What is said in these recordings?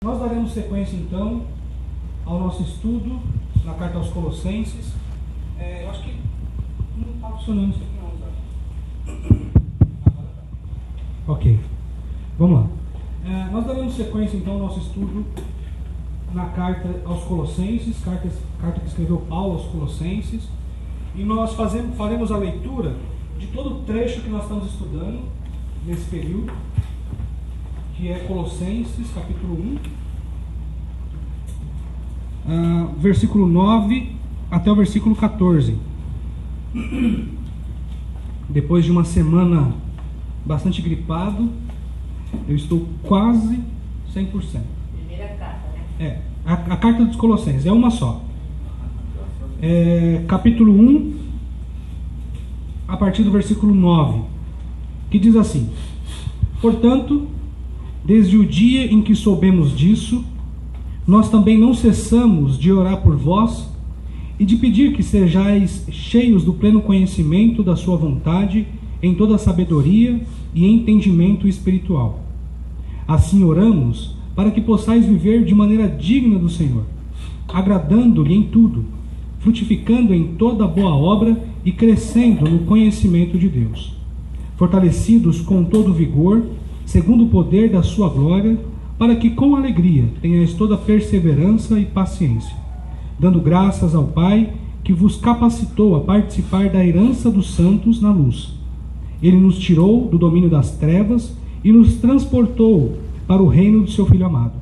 Nós daremos sequência então ao nosso estudo na carta aos Colossenses. Eu acho que não está funcionando isso aqui não, Agora tá. Ok, vamos lá. Nós daremos sequência então ao nosso estudo na carta aos Colossenses, carta que escreveu Paulo aos Colossenses, e nós faremos a leitura de todo o trecho que nós estamos estudando nesse período, que é Colossenses capítulo 1, versículo 9 até o versículo 14. Depois de uma semana bastante gripado, eu estou quase 100%. Primeira carta, né? A carta dos Colossenses é uma só. Capítulo 1, a partir do versículo 9, que diz assim: Portanto, desde o dia em que soubemos disso, nós também não cessamos de orar por vós e de pedir que sejais cheios do pleno conhecimento da sua vontade, em toda sabedoria e entendimento espiritual. Assim oramos para que possais viver de maneira digna do Senhor, agradando-lhe em tudo, frutificando em toda boa obra e crescendo no conhecimento de Deus, fortalecidos com todo vigor, segundo o poder da sua glória, para que com alegria tenhais toda perseverança e paciência, dando graças ao Pai que vos capacitou a participar da herança dos santos na luz. Ele nos tirou do domínio das trevas e nos transportou para o reino do seu Filho amado,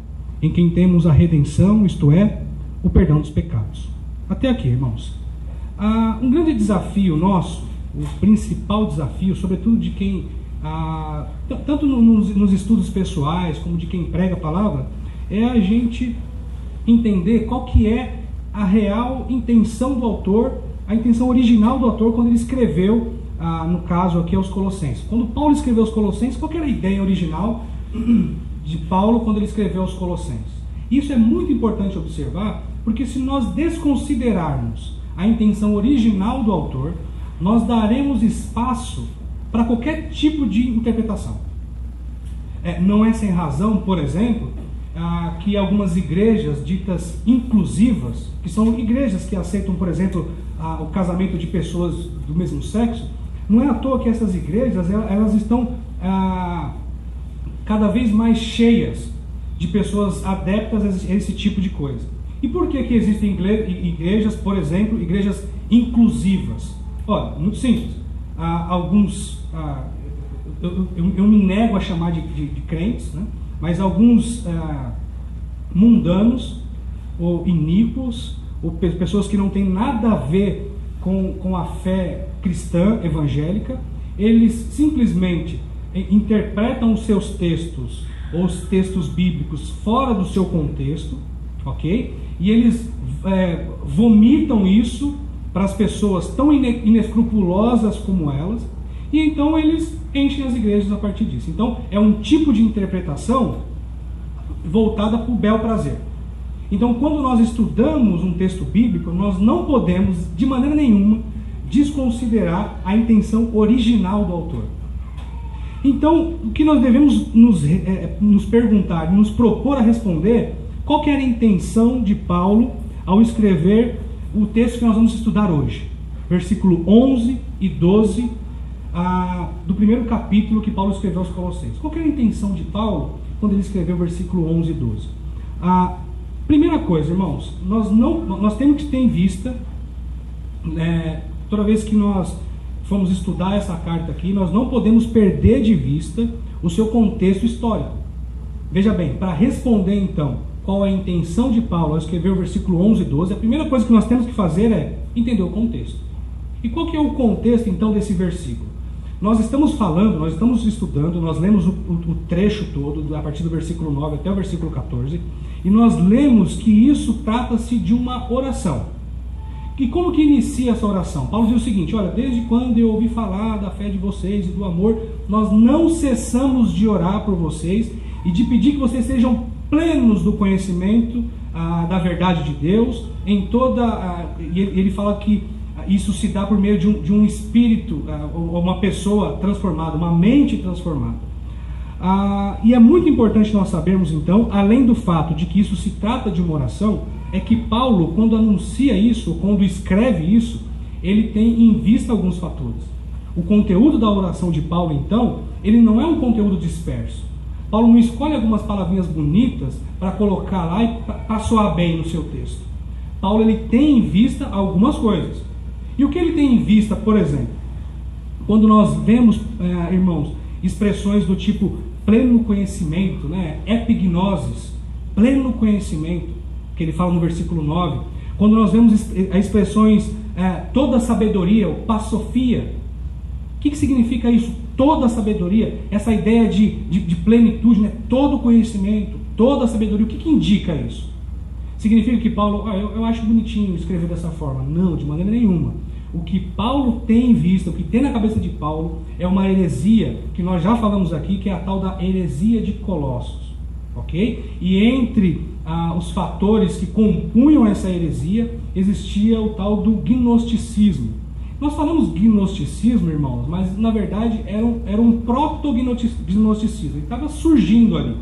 em quem temos a redenção, isto é, o perdão dos pecados. Até aqui, irmãos. Um grande desafio nosso, o principal desafio, sobretudo de quem, tanto nos estudos pessoais, como de quem prega a palavra, é a gente entender qual que é a real intenção do autor, a intenção original do autor quando ele escreveu, no caso aqui, aos Colossenses. Quando Paulo escreveu aos Colossenses, qual que era a ideia original de Paulo quando ele escreveu aos Colossenses? Isso é muito importante observar, porque se nós desconsiderarmos a intenção original do autor, nós daremos espaço para qualquer tipo de interpretação. Não é sem razão, por exemplo, que algumas igrejas ditas inclusivas, que são igrejas que aceitam, por exemplo, o casamento de pessoas do mesmo sexo, não é à toa que essas igrejas elas estão cada vez mais cheias de pessoas adeptas a esse tipo de coisa. E por que existem igrejas, por exemplo, igrejas inclusivas? Olha, muito simples. Eu me nego a chamar de crentes, né? Mas alguns mundanos ou iníquos, ou pessoas que não têm nada a ver com a fé cristã evangélica, eles simplesmente interpretam os seus textos, ou os textos bíblicos, fora do seu contexto, ok? E eles vomitam isso para as pessoas tão inescrupulosas como elas, e então eles enchem as igrejas a partir disso. Então é um tipo de interpretação voltada para o bel prazer. Então, quando nós estudamos um texto bíblico, nós não podemos de maneira nenhuma desconsiderar a intenção original do autor. Então, o que nós devemos nos perguntar, nos propor a responder, qual que era a intenção de Paulo ao escrever o texto que nós vamos estudar hoje? Versículo 11 e 12 do primeiro capítulo que Paulo escreveu aos Colossenses. Qual que era a intenção de Paulo quando ele escreveu versículo 11 e 12? Primeira coisa, irmãos, nós temos que ter em vista, toda vez que nós formos estudar essa carta aqui, nós não podemos perder de vista o seu contexto histórico. Veja bem, para responder então qual é a intenção de Paulo ao escrever o versículo 11 e 12, a primeira coisa que nós temos que fazer é entender o contexto. E qual que é o contexto então desse versículo? Nós estamos estudando, nós lemos o trecho todo, a partir do versículo 9 até o versículo 14, e nós lemos que isso trata-se de uma oração. E como que inicia essa oração? Paulo diz o seguinte: olha, desde quando eu ouvi falar da fé de vocês e do amor, nós não cessamos de orar por vocês e de pedir que vocês sejam plenos do conhecimento da verdade de Deus, em toda... E ele fala que isso se dá por meio de um espírito, uma pessoa transformada, uma mente transformada. E é muito importante nós sabermos, então, além do fato de que isso se trata de uma oração, é que Paulo, quando anuncia isso, quando escreve isso, ele tem em vista alguns fatores. O conteúdo da oração de Paulo, então, ele não é um conteúdo disperso. Paulo não escolhe algumas palavrinhas bonitas para colocar lá e para soar bem no seu texto. Paulo ele tem em vista algumas coisas. E o que ele tem em vista, por exemplo, quando nós vemos, irmãos, expressões do tipo pleno conhecimento, epignosis, pleno conhecimento, que ele fala no versículo 9, quando nós vemos expressões toda sabedoria, ou passofia, o que significa isso? Toda sabedoria, essa ideia de plenitude, todo conhecimento, toda sabedoria, o que indica isso? Significa que Paulo, eu acho bonitinho escrever dessa forma? Não, de maneira nenhuma. O que Paulo tem em vista, o que tem na cabeça de Paulo, é uma heresia, que nós já falamos aqui, que é a tal da heresia de Colossos. Ok? E entre os fatores que compunham essa heresia, existia o tal do gnosticismo. Nós falamos gnosticismo, irmãos, mas na verdade era um proto-gnosticismo. Ele estava surgindo ali.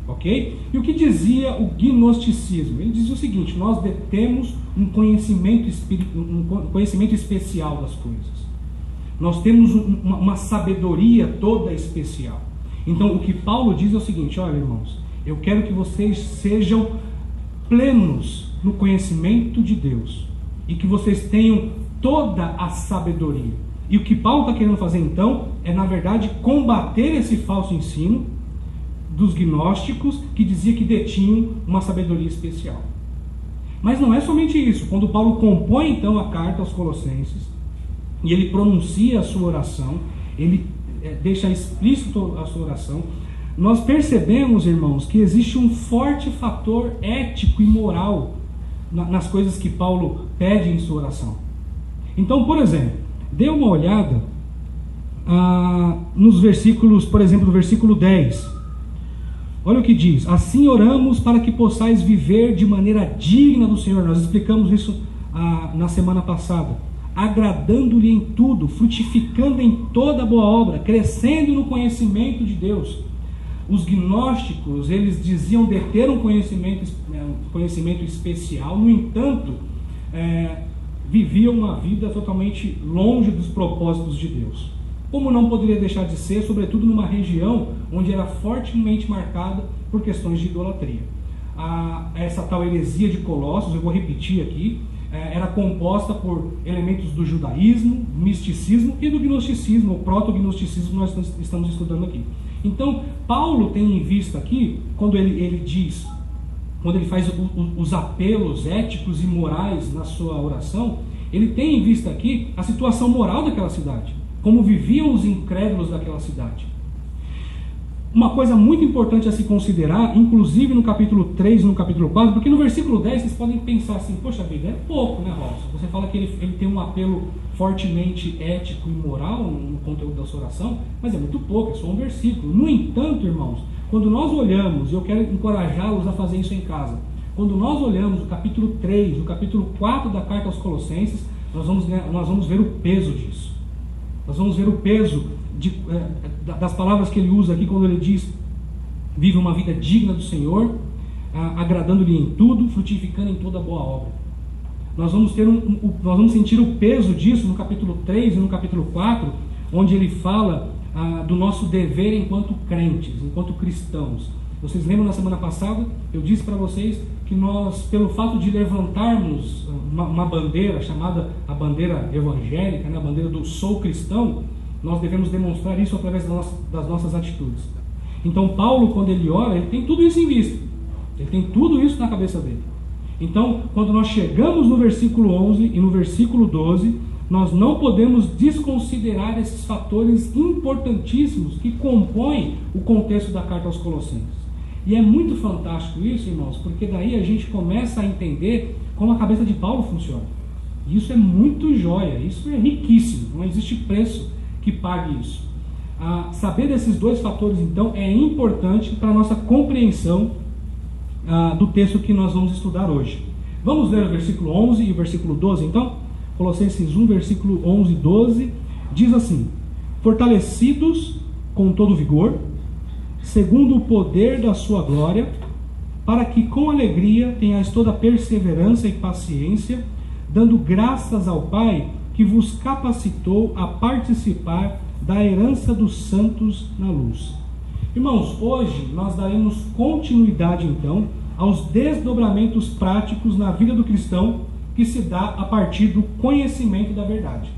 Ok? E o que dizia o gnosticismo? Ele dizia o seguinte: nós detemos um conhecimento especial das coisas. Nós temos uma sabedoria toda especial. Então o que Paulo diz é o seguinte: olha, irmãos, eu quero que vocês sejam plenos no conhecimento de Deus e que vocês tenham toda a sabedoria. E o que Paulo está querendo fazer então é, na verdade, combater esse falso ensino dos gnósticos que dizia que detinham uma sabedoria especial. Mas não é somente isso. Quando Paulo compõe então a carta aos Colossenses e ele pronuncia a sua oração, ele deixa explícito a sua oração, nós percebemos, irmãos, que existe um forte fator ético e moral nas coisas que Paulo pede em sua oração. Então, por exemplo, dê uma olhada nos versículos, por exemplo, no versículo 10. Olha o que diz: assim oramos para que possais viver de maneira digna do Senhor. Nós explicamos isso na semana passada. Agradando-lhe em tudo, frutificando em toda boa obra, crescendo no conhecimento de Deus. Os gnósticos, eles diziam deter um conhecimento especial, no entanto, viviam uma vida totalmente longe dos propósitos de Deus. Como não poderia deixar de ser, sobretudo numa região onde era fortemente marcada por questões de idolatria. Essa tal heresia de Colossos, eu vou repetir aqui, era composta por elementos do judaísmo, misticismo e do gnosticismo, o proto-gnosticismo que nós estamos estudando aqui. Então, Paulo tem em vista aqui, quando ele faz os apelos éticos e morais na sua oração, ele tem em vista aqui a situação moral daquela cidade, como viviam os incrédulos daquela cidade. Uma coisa muito importante a se considerar, inclusive no capítulo 3 e no capítulo 4, porque no versículo 10 vocês podem pensar assim: poxa vida, é pouco, né, Robson? Você fala que ele tem um apelo fortemente ético e moral no conteúdo da sua oração, mas é muito pouco, é só um versículo. No entanto, irmãos, quando nós olhamos, e eu quero encorajá-los a fazer isso em casa, quando nós olhamos o capítulo 3, o capítulo 4 da carta aos Colossenses, nós vamos ver o peso disso. Nós vamos ver o peso das palavras que ele usa aqui quando ele diz: vive uma vida digna do Senhor, agradando-lhe em tudo, frutificando em toda boa obra. Nós vamos sentir o peso disso no capítulo 3 e no capítulo 4, onde ele fala do nosso dever enquanto crentes, enquanto cristãos. Vocês lembram na semana passada? Eu disse para vocês que nós, pelo fato de levantarmos uma bandeira chamada a bandeira evangélica, a bandeira do sou cristão, nós devemos demonstrar isso através das nossas atitudes. Então Paulo, quando ele ora, ele tem tudo isso em vista. Ele tem tudo isso na cabeça dele. Então, quando nós chegamos no versículo 11 e no versículo 12, nós não podemos desconsiderar esses fatores importantíssimos que compõem o contexto da carta aos Colossenses. E é muito fantástico isso, irmãos, porque daí a gente começa a entender como a cabeça de Paulo funciona. E isso é muito joia, isso é riquíssimo, não existe preço que pague isso. Saber desses dois fatores, então, é importante para a nossa compreensão do texto que nós vamos estudar hoje. Vamos ler o versículo 11 e o versículo 12, então? Colossenses 1, versículo 11 e 12, diz assim: fortalecidos com todo vigor, segundo o poder da sua glória, para que com alegria tenhais toda perseverança e paciência, dando graças ao Pai que vos capacitou a participar da herança dos santos na luz. Irmãos, hoje nós daremos continuidade então aos desdobramentos práticos na vida do cristão que se dá a partir do conhecimento da verdade.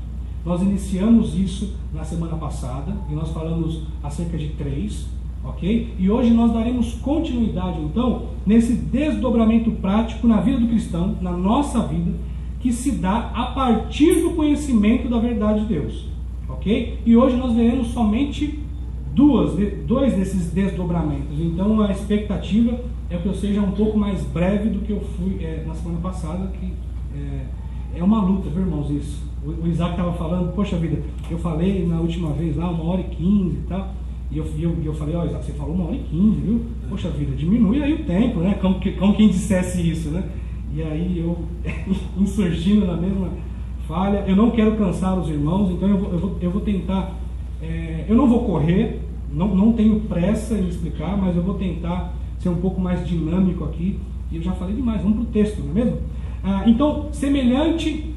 Nós iniciamos isso na semana passada e nós falamos acerca de 3, ok? E hoje nós daremos continuidade então nesse desdobramento prático na vida do cristão, na nossa vida, que se dá a partir do conhecimento da verdade de Deus, ok? E hoje nós veremos somente dois desses desdobramentos. Então a expectativa é que eu seja um pouco mais breve do que eu fui na semana passada, que é uma luta, viu, irmãos, isso. O Isaac estava falando, poxa vida, eu falei na última vez lá 1h15 e tal, e eu falei, ó, Isaac, você falou 1h15, viu? Poxa vida, diminui aí o tempo, né? Como quem dissesse isso, né? E aí eu, insurgindo na mesma falha, eu não quero cansar os irmãos, então eu vou tentar, eu não vou correr, não tenho pressa em explicar, mas eu vou tentar ser um pouco mais dinâmico aqui, e eu já falei demais, vamos para o texto, não é mesmo? Então, semelhante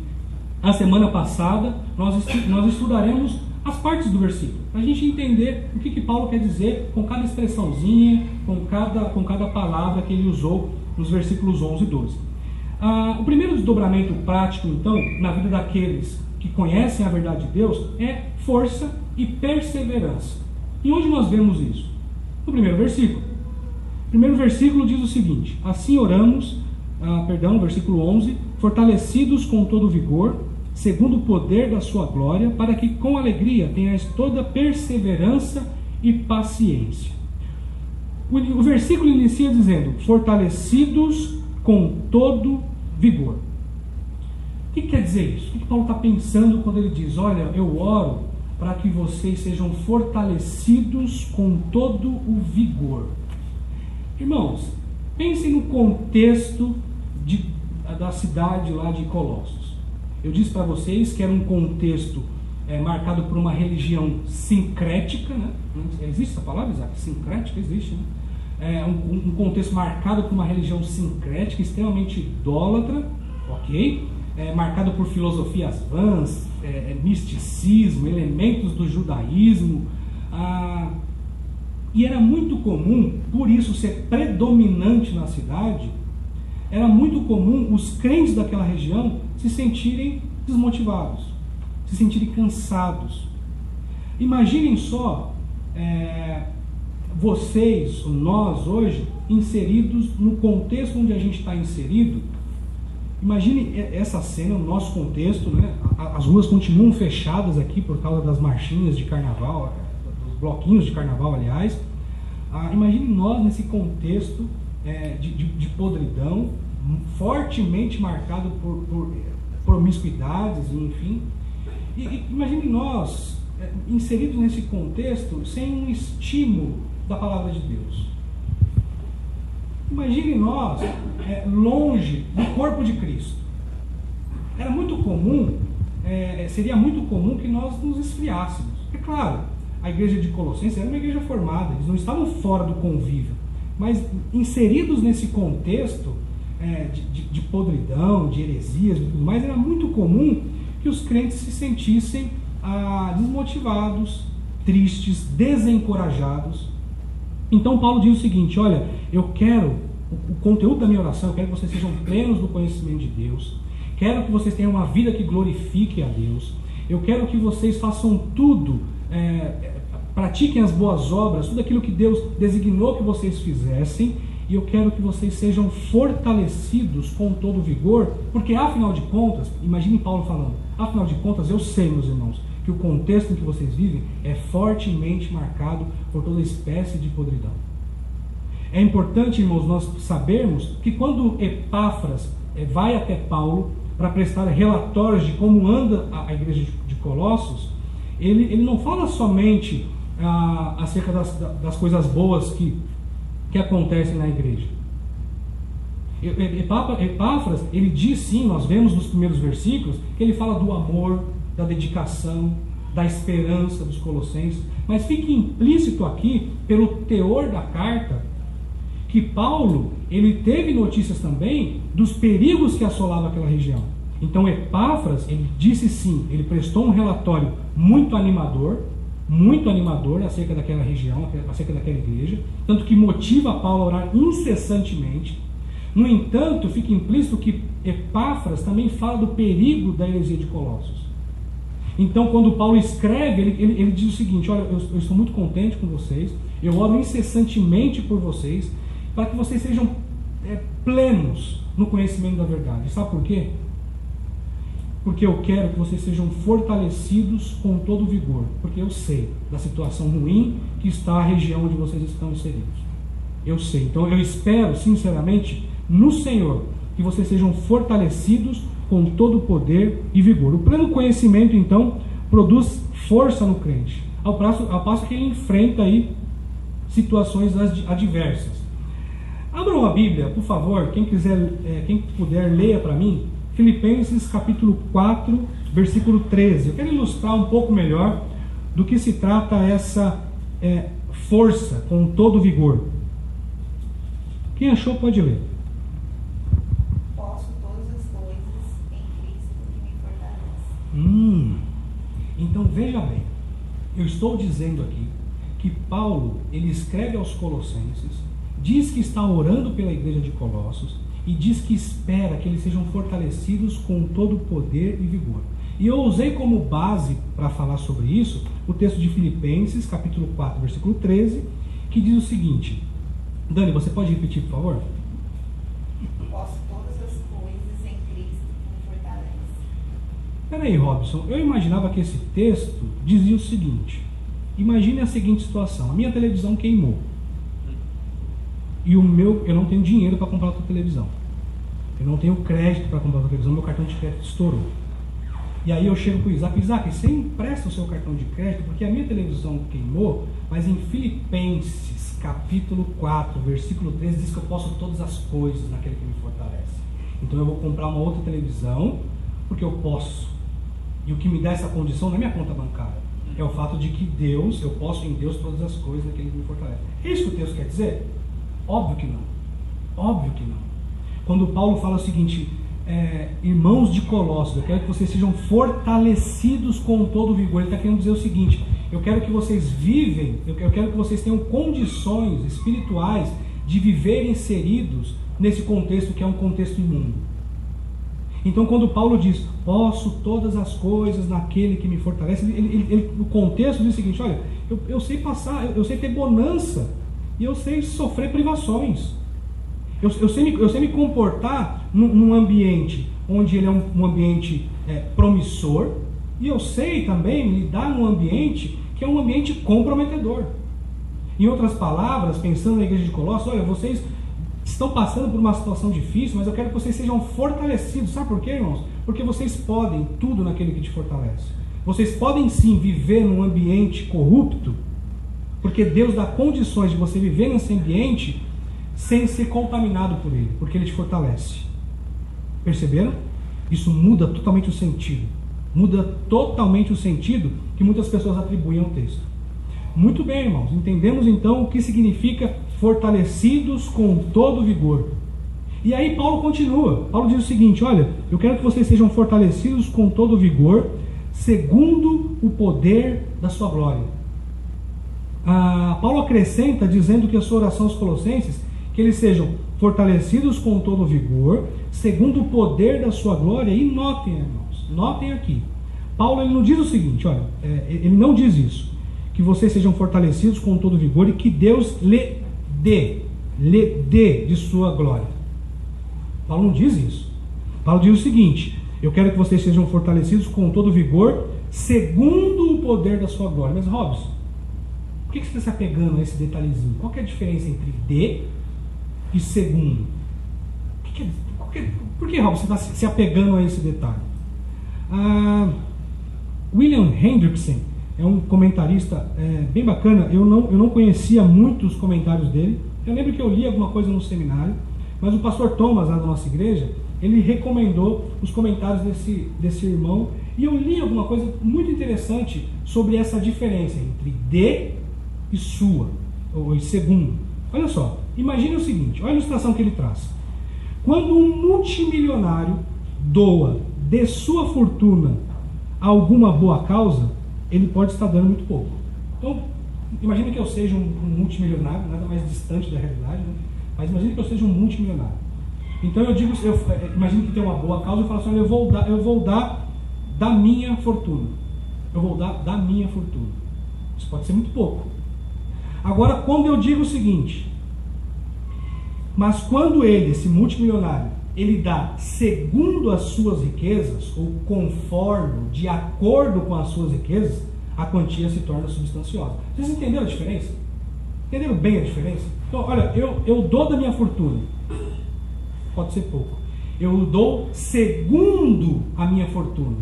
à semana passada, nós estudaremos as partes do versículo, para a gente entender o que Paulo quer dizer com cada expressãozinha, com cada palavra que ele usou nos versículos 11 e 12. O primeiro desdobramento prático, então, na vida daqueles que conhecem a verdade de Deus, é força e perseverança. E onde nós vemos isso? No primeiro versículo. O primeiro versículo diz o seguinte: assim oramos, versículo 11, fortalecidos com todo vigor, segundo o poder da sua glória, para que com alegria tenhais toda perseverança e paciência. O versículo inicia dizendo, fortalecidos com todo vigor. O que quer dizer isso? O que Paulo está pensando quando ele diz, olha, eu oro para que vocês sejam fortalecidos com todo o vigor? Irmãos, pensem no contexto da cidade lá de Colossos. Eu disse para vocês que era um contexto marcado por uma religião sincrética, né? Existe essa palavra, Isaac? Sincrética? Existe, né? Um contexto marcado por uma religião sincrética, extremamente idólatra, ok? Marcado por filosofias vãs, misticismo, elementos do judaísmo, e era muito comum, por isso ser predominante na cidade, era muito comum os crentes daquela região se sentirem desmotivados, se sentirem cansados. Imaginem só vocês, nós hoje, inseridos no contexto onde a gente está inserido. Imagine essa cena no nosso contexto, né? As ruas continuam fechadas aqui por causa das marchinhas de carnaval, dos bloquinhos de carnaval, aliás. Imagine nós nesse contexto de podridão, fortemente marcado por promiscuidades, enfim. E imagine nós inseridos nesse contexto sem um estímulo da palavra de Deus. Imagine nós longe do corpo de Cristo. Era muito comum, seria muito comum que nós nos esfriássemos. É claro, a igreja de Colossenses era uma igreja formada, eles não estavam fora do convívio, mas inseridos nesse contexto de podridão, de heresias e tudo mais, era muito comum que os crentes se sentissem desmotivados, tristes, desencorajados. Então Paulo diz o seguinte, olha, eu quero, o conteúdo da minha oração, eu quero que vocês sejam plenos do conhecimento de Deus, quero que vocês tenham uma vida que glorifique a Deus, eu quero que vocês façam tudo, pratiquem as boas obras, tudo aquilo que Deus designou que vocês fizessem, e eu quero que vocês sejam fortalecidos com todo o vigor, porque afinal de contas, imagine Paulo falando, afinal de contas eu sei, meus irmãos, que o contexto em que vocês vivem é fortemente marcado por toda espécie de podridão. É importante, irmãos, nós sabermos que quando Epáfras vai até Paulo para prestar relatórios de como anda a igreja de Colossos, ele não fala somente acerca das coisas boas que acontecem na igreja. Epáfras, ele diz sim, nós vemos nos primeiros versículos, que ele fala do amor, da dedicação, da esperança dos colossenses, mas fica implícito aqui, pelo teor da carta, que Paulo, ele teve notícias também dos perigos que assolavam aquela região. Então Epáfras, ele disse sim, ele prestou um relatório muito animador acerca daquela região, acerca daquela igreja, tanto que motiva Paulo a orar incessantemente. No entanto, fica implícito que Epáfras também fala do perigo da heresia de Colossos. Então, quando Paulo escreve, ele diz o seguinte: olha, eu estou muito contente com vocês, eu oro incessantemente por vocês, para que vocês sejam plenos no conhecimento da verdade. Sabe por quê? Porque eu quero que vocês sejam fortalecidos com todo o vigor, porque eu sei da situação ruim que está a região onde vocês estão inseridos. Eu sei. Então eu espero, sinceramente, no Senhor, que vocês sejam fortalecidos com todo o poder e vigor. O pleno conhecimento, então, produz força no crente, ao passo que ele enfrenta aí situações adversas. Abram a Bíblia, por favor, quem puder, leia para mim, Filipenses capítulo 4, versículo 13. Eu quero ilustrar um pouco melhor do que se trata essa força com todo vigor. Quem achou pode ler. Posso todas as coisas em Cristo que me fortalece. Então veja bem, eu estou dizendo aqui que Paulo, ele escreve aos Colossenses, diz que está orando pela igreja de Colossos e diz que espera que eles sejam fortalecidos com todo o poder e vigor. E eu usei como base para falar sobre isso o texto de Filipenses, capítulo 4, versículo 13, que diz o seguinte. Dani, você pode repetir, por favor? Posso todas as coisas em Cristo que me fortalece. Peraí, Robson, eu imaginava que esse texto dizia o seguinte: imagine a seguinte situação, a minha televisão queimou. E eu não tenho dinheiro para comprar outra televisão. Eu não tenho crédito para comprar outra televisão, meu cartão de crédito estourou. E aí eu chego para o Isaac, você empresta o seu cartão de crédito, porque a minha televisão queimou, mas em Filipenses, capítulo 4, versículo 13, diz que eu posso todas as coisas naquele que me fortalece. Então eu vou comprar uma outra televisão, porque eu posso. E o que me dá essa condição não é minha conta bancária, é o fato de que eu posso em Deus todas as coisas naquele que me fortalece. É isso que o texto quer dizer? Óbvio que não. Óbvio que não. Quando Paulo fala o seguinte, irmãos de Colossos, eu quero que vocês sejam fortalecidos com todo o vigor. Ele está querendo dizer o seguinte: eu quero que vocês eu quero que vocês tenham condições espirituais de viver inseridos nesse contexto que é um contexto imundo. Então, quando Paulo diz, posso todas as coisas naquele que me fortalece, o contexto diz o seguinte: olha, eu sei passar, eu sei ter bonança, e eu sei sofrer privações. Eu sei me comportar num ambiente onde ele é um ambiente promissor, e eu sei também lidar num ambiente que é um ambiente comprometedor. Em outras palavras, pensando na igreja de Colossos, olha, vocês estão passando por uma situação difícil, mas eu quero que vocês sejam fortalecidos. Sabe por quê, irmãos? Porque vocês podem tudo naquele que te fortalece. Vocês podem sim viver num ambiente corrupto, porque Deus dá condições de você viver nesse ambiente sem ser contaminado por ele, porque ele te fortalece. Perceberam? Isso muda totalmente o sentido. Muda totalmente o sentido que muitas pessoas atribuem ao texto. Muito bem, irmãos. Entendemos então o que significa fortalecidos com todo vigor. E aí Paulo continua. Paulo diz o seguinte: olha, eu quero que vocês sejam fortalecidos com todo vigor, segundo o poder da sua glória. Paulo acrescenta, dizendo que a sua oração aos Colossenses, que eles sejam fortalecidos com todo o vigor, segundo o poder da sua glória. E notem, irmãos, notem aqui, Paulo ele não diz o seguinte, olha, ele não diz isso, que vocês sejam fortalecidos com todo o vigor e que Deus lhe dê de sua glória. Paulo não diz isso. Paulo diz o seguinte: eu quero que vocês sejam fortalecidos com todo o vigor, segundo o poder da sua glória. Mas Robson, por que você está se apegando a esse detalhezinho? Qual que é a diferença entre de e segundo? Por que Robson, você está se apegando a esse detalhe? William Hendrickson é um comentarista bem bacana. Eu não conhecia muitos comentários dele. Eu lembro que eu li alguma coisa no seminário, mas o pastor Thomas, lá da nossa igreja, ele recomendou os comentários desse irmão, E eu li alguma coisa muito interessante sobre essa diferença entre de e sua, ou segundo. Olha só, imagine o seguinte, olha a ilustração que ele traz. Quando um multimilionário doa de sua fortuna a alguma boa causa, ele pode estar dando muito pouco. Então, imagine que eu seja um multimilionário, nada mais distante da realidade, né? Mas imagine que eu seja um multimilionário. Então eu digo, imagine que tem uma boa causa e eu falo assim, olha, eu vou dar da minha fortuna. Eu vou dar da minha fortuna. Isso pode ser muito pouco. Agora, quando eu digo o seguinte, mas quando ele, esse multimilionário, ele dá segundo as suas riquezas, ou conforme, de acordo com as suas riquezas, a quantia se torna substanciosa. Vocês entenderam a diferença? Entenderam bem a diferença? Então, olha, eu dou da minha fortuna. Pode ser pouco. Eu dou segundo a minha fortuna.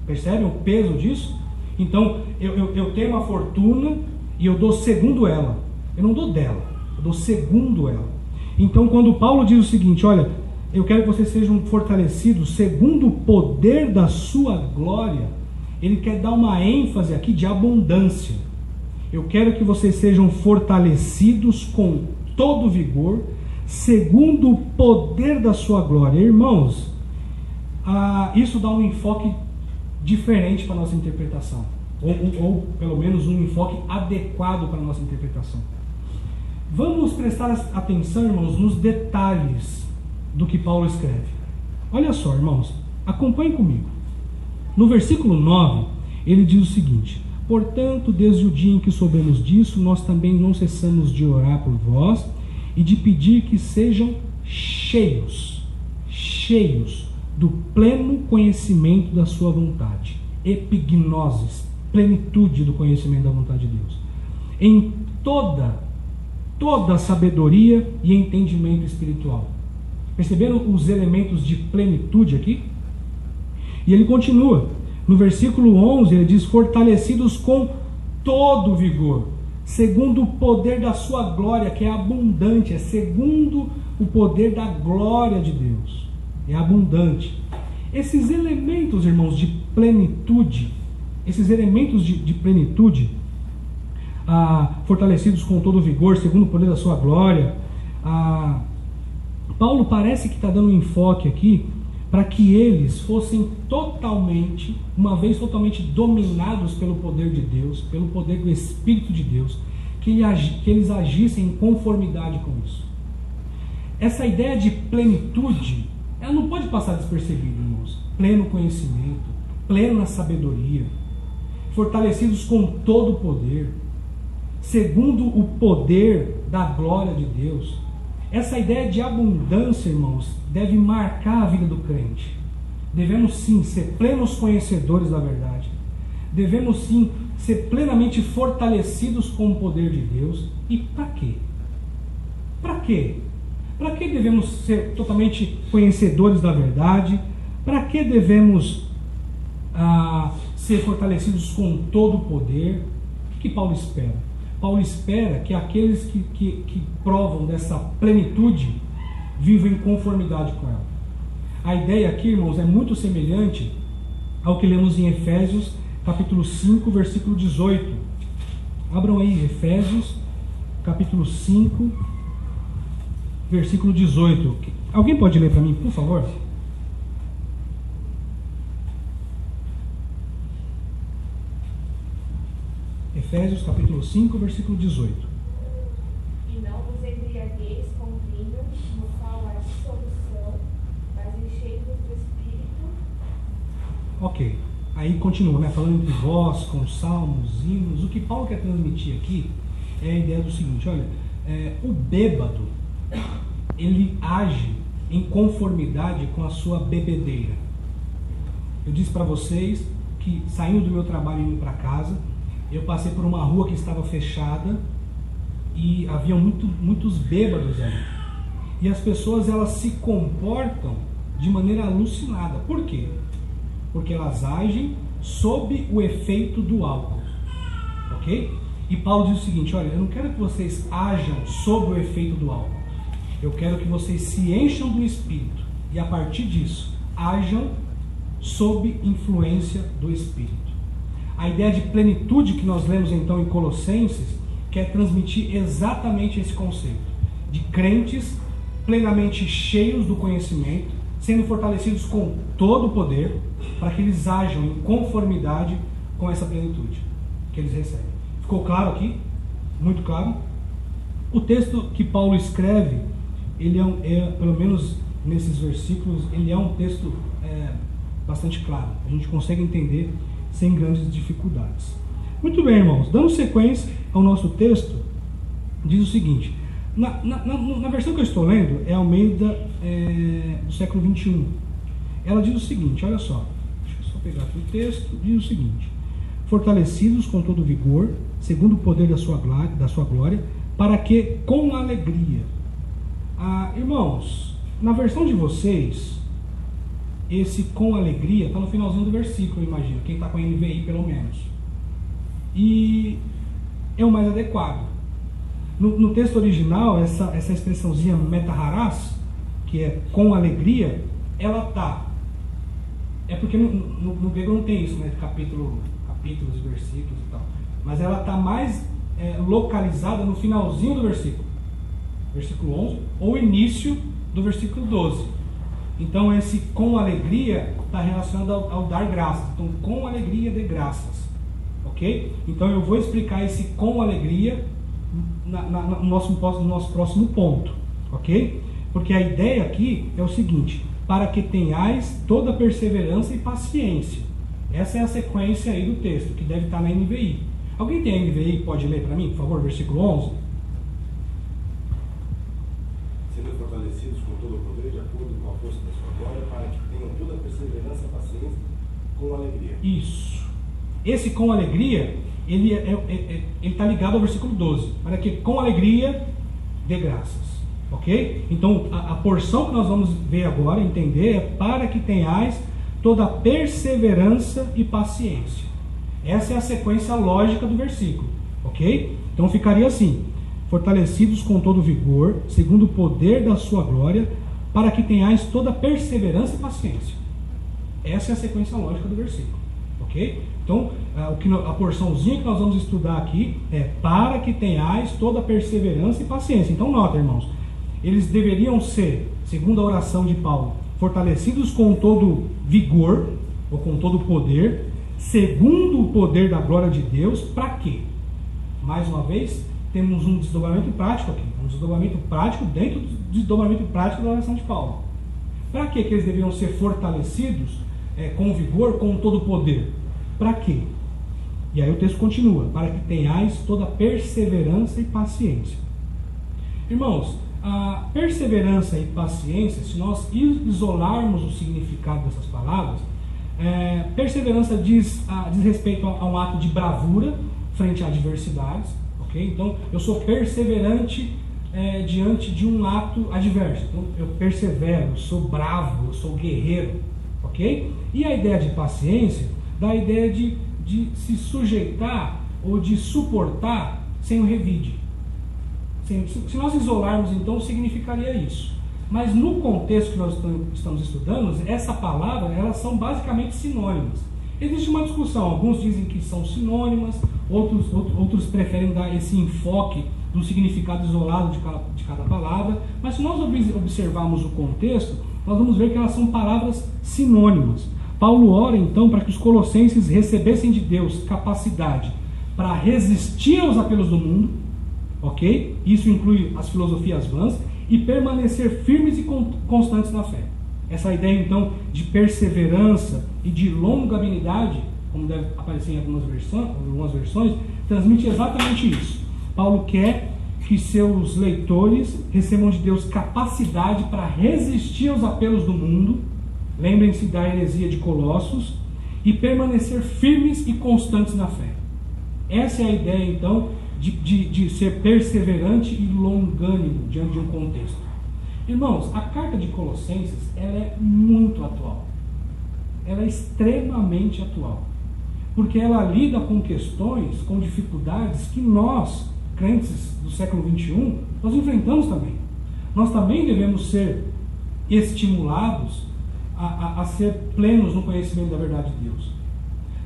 Percebem o peso disso? Então, eu tenho uma fortuna e eu dou segundo ela. Eu não dou dela, eu dou segundo ela. Então, quando Paulo diz o seguinte, olha, eu quero que vocês sejam fortalecidos segundo o poder da sua glória, ele quer dar uma ênfase aqui de abundância. Eu quero que vocês sejam fortalecidos com todo vigor, segundo o poder da sua glória. Irmãos, isso dá um enfoque diferente para a nossa interpretação, ou pelo menos um enfoque adequado para a nossa interpretação. Vamos prestar atenção, irmãos, nos detalhes do que Paulo escreve. Olha só, irmãos, acompanhem comigo. No versículo 9, ele diz o seguinte: portanto, desde o dia em que soubemos disso, nós também não cessamos de orar por vós e de pedir que sejam cheios do pleno conhecimento da sua vontade, epignosis, plenitude do conhecimento da vontade de Deus, em toda sabedoria e entendimento espiritual. Perceberam os elementos de plenitude aqui? E ele continua, no versículo 11, ele diz, fortalecidos com todo vigor, segundo o poder da sua glória, que é abundante, é segundo o poder da glória de Deus, é abundante. Esses elementos, irmãos, de plenitude, fortalecidos com todo vigor, segundo o poder da sua glória, Paulo parece que está dando um enfoque aqui para que eles fossem uma vez totalmente dominados pelo poder de Deus, pelo poder do Espírito de Deus, que eles agissem em conformidade com isso. Essa ideia de plenitude, ela não pode passar despercebida, irmãos. Pleno conhecimento, plena sabedoria, fortalecidos com todo o poder, segundo o poder da glória de Deus. Essa ideia de abundância, irmãos, deve marcar a vida do crente. Devemos sim ser plenos conhecedores da verdade. Devemos sim ser plenamente fortalecidos com o poder de Deus. E para quê? Para quê? Para que devemos ser totalmente conhecedores da verdade? Para que devemos ser fortalecidos com todo o poder? O que Paulo espera? Paulo espera que aqueles que provam dessa plenitude vivam em conformidade com ela. A ideia aqui, irmãos, é muito semelhante ao que lemos em Efésios, capítulo 5, versículo 18. Abram aí, Efésios, capítulo 5, versículo 18. Alguém pode ler para mim, por favor? Efésios capítulo 5, versículo 18. E não vos embriagueis com vinho, no qual há dissolução, mas enchei-vos do Espírito. Ok, aí continua, né? Falando entre vós, com salmos, hinos. O que Paulo quer transmitir aqui é a ideia do seguinte: olha, o bêbado, ele age em conformidade com a sua bebedeira. Eu disse para vocês que, saindo do meu trabalho e indo para casa, eu passei por uma rua que estava fechada e havia muitos bêbados ali. E as pessoas, elas se comportam de maneira alucinada. Por quê? Porque elas agem sob o efeito do álcool. Ok? E Paulo diz o seguinte: olha, eu não quero que vocês ajam sob o efeito do álcool. Eu quero que vocês se encham do Espírito e, a partir disso, ajam sob influência do Espírito. A ideia de plenitude que nós lemos então em Colossenses quer transmitir exatamente esse conceito de crentes plenamente cheios do conhecimento, sendo fortalecidos com todo o poder, para que eles ajam em conformidade com essa plenitude que eles recebem. Ficou claro aqui? Muito claro? O texto que Paulo escreve, ele pelo menos nesses versículos, ele é um texto bastante claro. A gente consegue entender sem grandes dificuldades. Muito bem, irmãos. Dando sequência ao nosso texto, diz o seguinte. Na versão que eu estou lendo, é Almeida do século 21. Ela diz o seguinte, olha só. Deixa eu só pegar aqui o texto. Diz o seguinte. Fortalecidos com todo vigor, segundo o poder da sua glória, para que com alegria. Irmãos, na versão de vocês, esse com alegria está no finalzinho do versículo, eu imagino. Quem está com a NVI, pelo menos. E é o mais adequado. No texto original, essa expressãozinha metaharás, que é com alegria, ela está. É porque no grego não tem isso, né? Capítulos e versículos e tal. Mas ela está mais localizada no finalzinho do versículo. Versículo 11, ou início do versículo 12. Então esse com alegria está relacionado ao dar graças. Então com alegria dê graças. Ok? Então eu vou explicar esse com alegria no nosso próximo ponto. Ok? Porque a ideia aqui é o seguinte: para que tenhais toda perseverança e paciência. Essa é a sequência aí do texto, que deve estar na NVI. Alguém tem a NVI? Pode ler para mim, por favor, versículo 11? Sendo fortalecidos com todo o poder, de acordo com a força da sua glória, para que tenham toda a perseverança e paciência com alegria. Isso. Esse com alegria, ele está ligado ao versículo 12. Para que com alegria dê graças. Ok? Então, a porção que nós vamos ver agora, entender, é para que tenhais toda perseverança e paciência. Essa é a sequência lógica do versículo. Ok? Então ficaria assim: fortalecidos com todo vigor, segundo o poder da sua glória, para que tenhais toda perseverança e paciência. Essa é a sequência lógica do versículo. Ok? Então, a porçãozinha que nós vamos estudar aqui é para que tenhais toda perseverança e paciência. Então nota, irmãos, eles deveriam ser, segundo a oração de Paulo, fortalecidos com todo vigor, ou com todo poder, segundo o poder da glória de Deus. Para quê? Mais uma vez, temos um desdobramento prático aqui, um desdobramento prático dentro do desdobramento prático da oração de Paulo. Para que eles deveriam ser fortalecidos com vigor, com todo poder? Para quê? E aí o texto continua: para que tenhais toda perseverança e paciência. Irmãos, a perseverança e paciência, se nós isolarmos o significado dessas palavras, perseverança diz respeito a um ato de bravura frente a adversidades, ok? Então, eu sou perseverante diante de um ato adverso. Então, eu persevero, eu sou bravo, eu sou guerreiro, ok? E a ideia de paciência dá a ideia de se sujeitar ou de suportar sem o revide. Se nós isolarmos, então, significaria isso. Mas no contexto que nós estamos estudando, essa palavra, elas são basicamente sinônimas. Existe uma discussão, alguns dizem que são sinônimas, outros preferem dar esse enfoque do significado isolado de cada palavra, mas se nós observarmos o contexto, nós vamos ver que elas são palavras sinônimas. Paulo ora então para que os colossenses recebessem de Deus capacidade para resistir aos apelos do mundo, ok? Isso inclui as filosofias vãs, e permanecer firmes e constantes na fé. Essa ideia então de perseverança e de longanimidade, como deve aparecer em algumas versões, transmite exatamente isso. Paulo quer que seus leitores recebam de Deus capacidade para resistir aos apelos do mundo, lembrem-se da heresia de Colossos, e permanecer firmes e constantes na fé. Essa é a ideia então de ser perseverante e longânimo diante de um contexto. Irmãos, a carta de Colossenses, ela é muito atual. Ela é extremamente atual. Porque ela lida com questões, com dificuldades que nós, crentes do século XXI, nós enfrentamos também. Nós também devemos ser estimulados a ser plenos no conhecimento da verdade de Deus.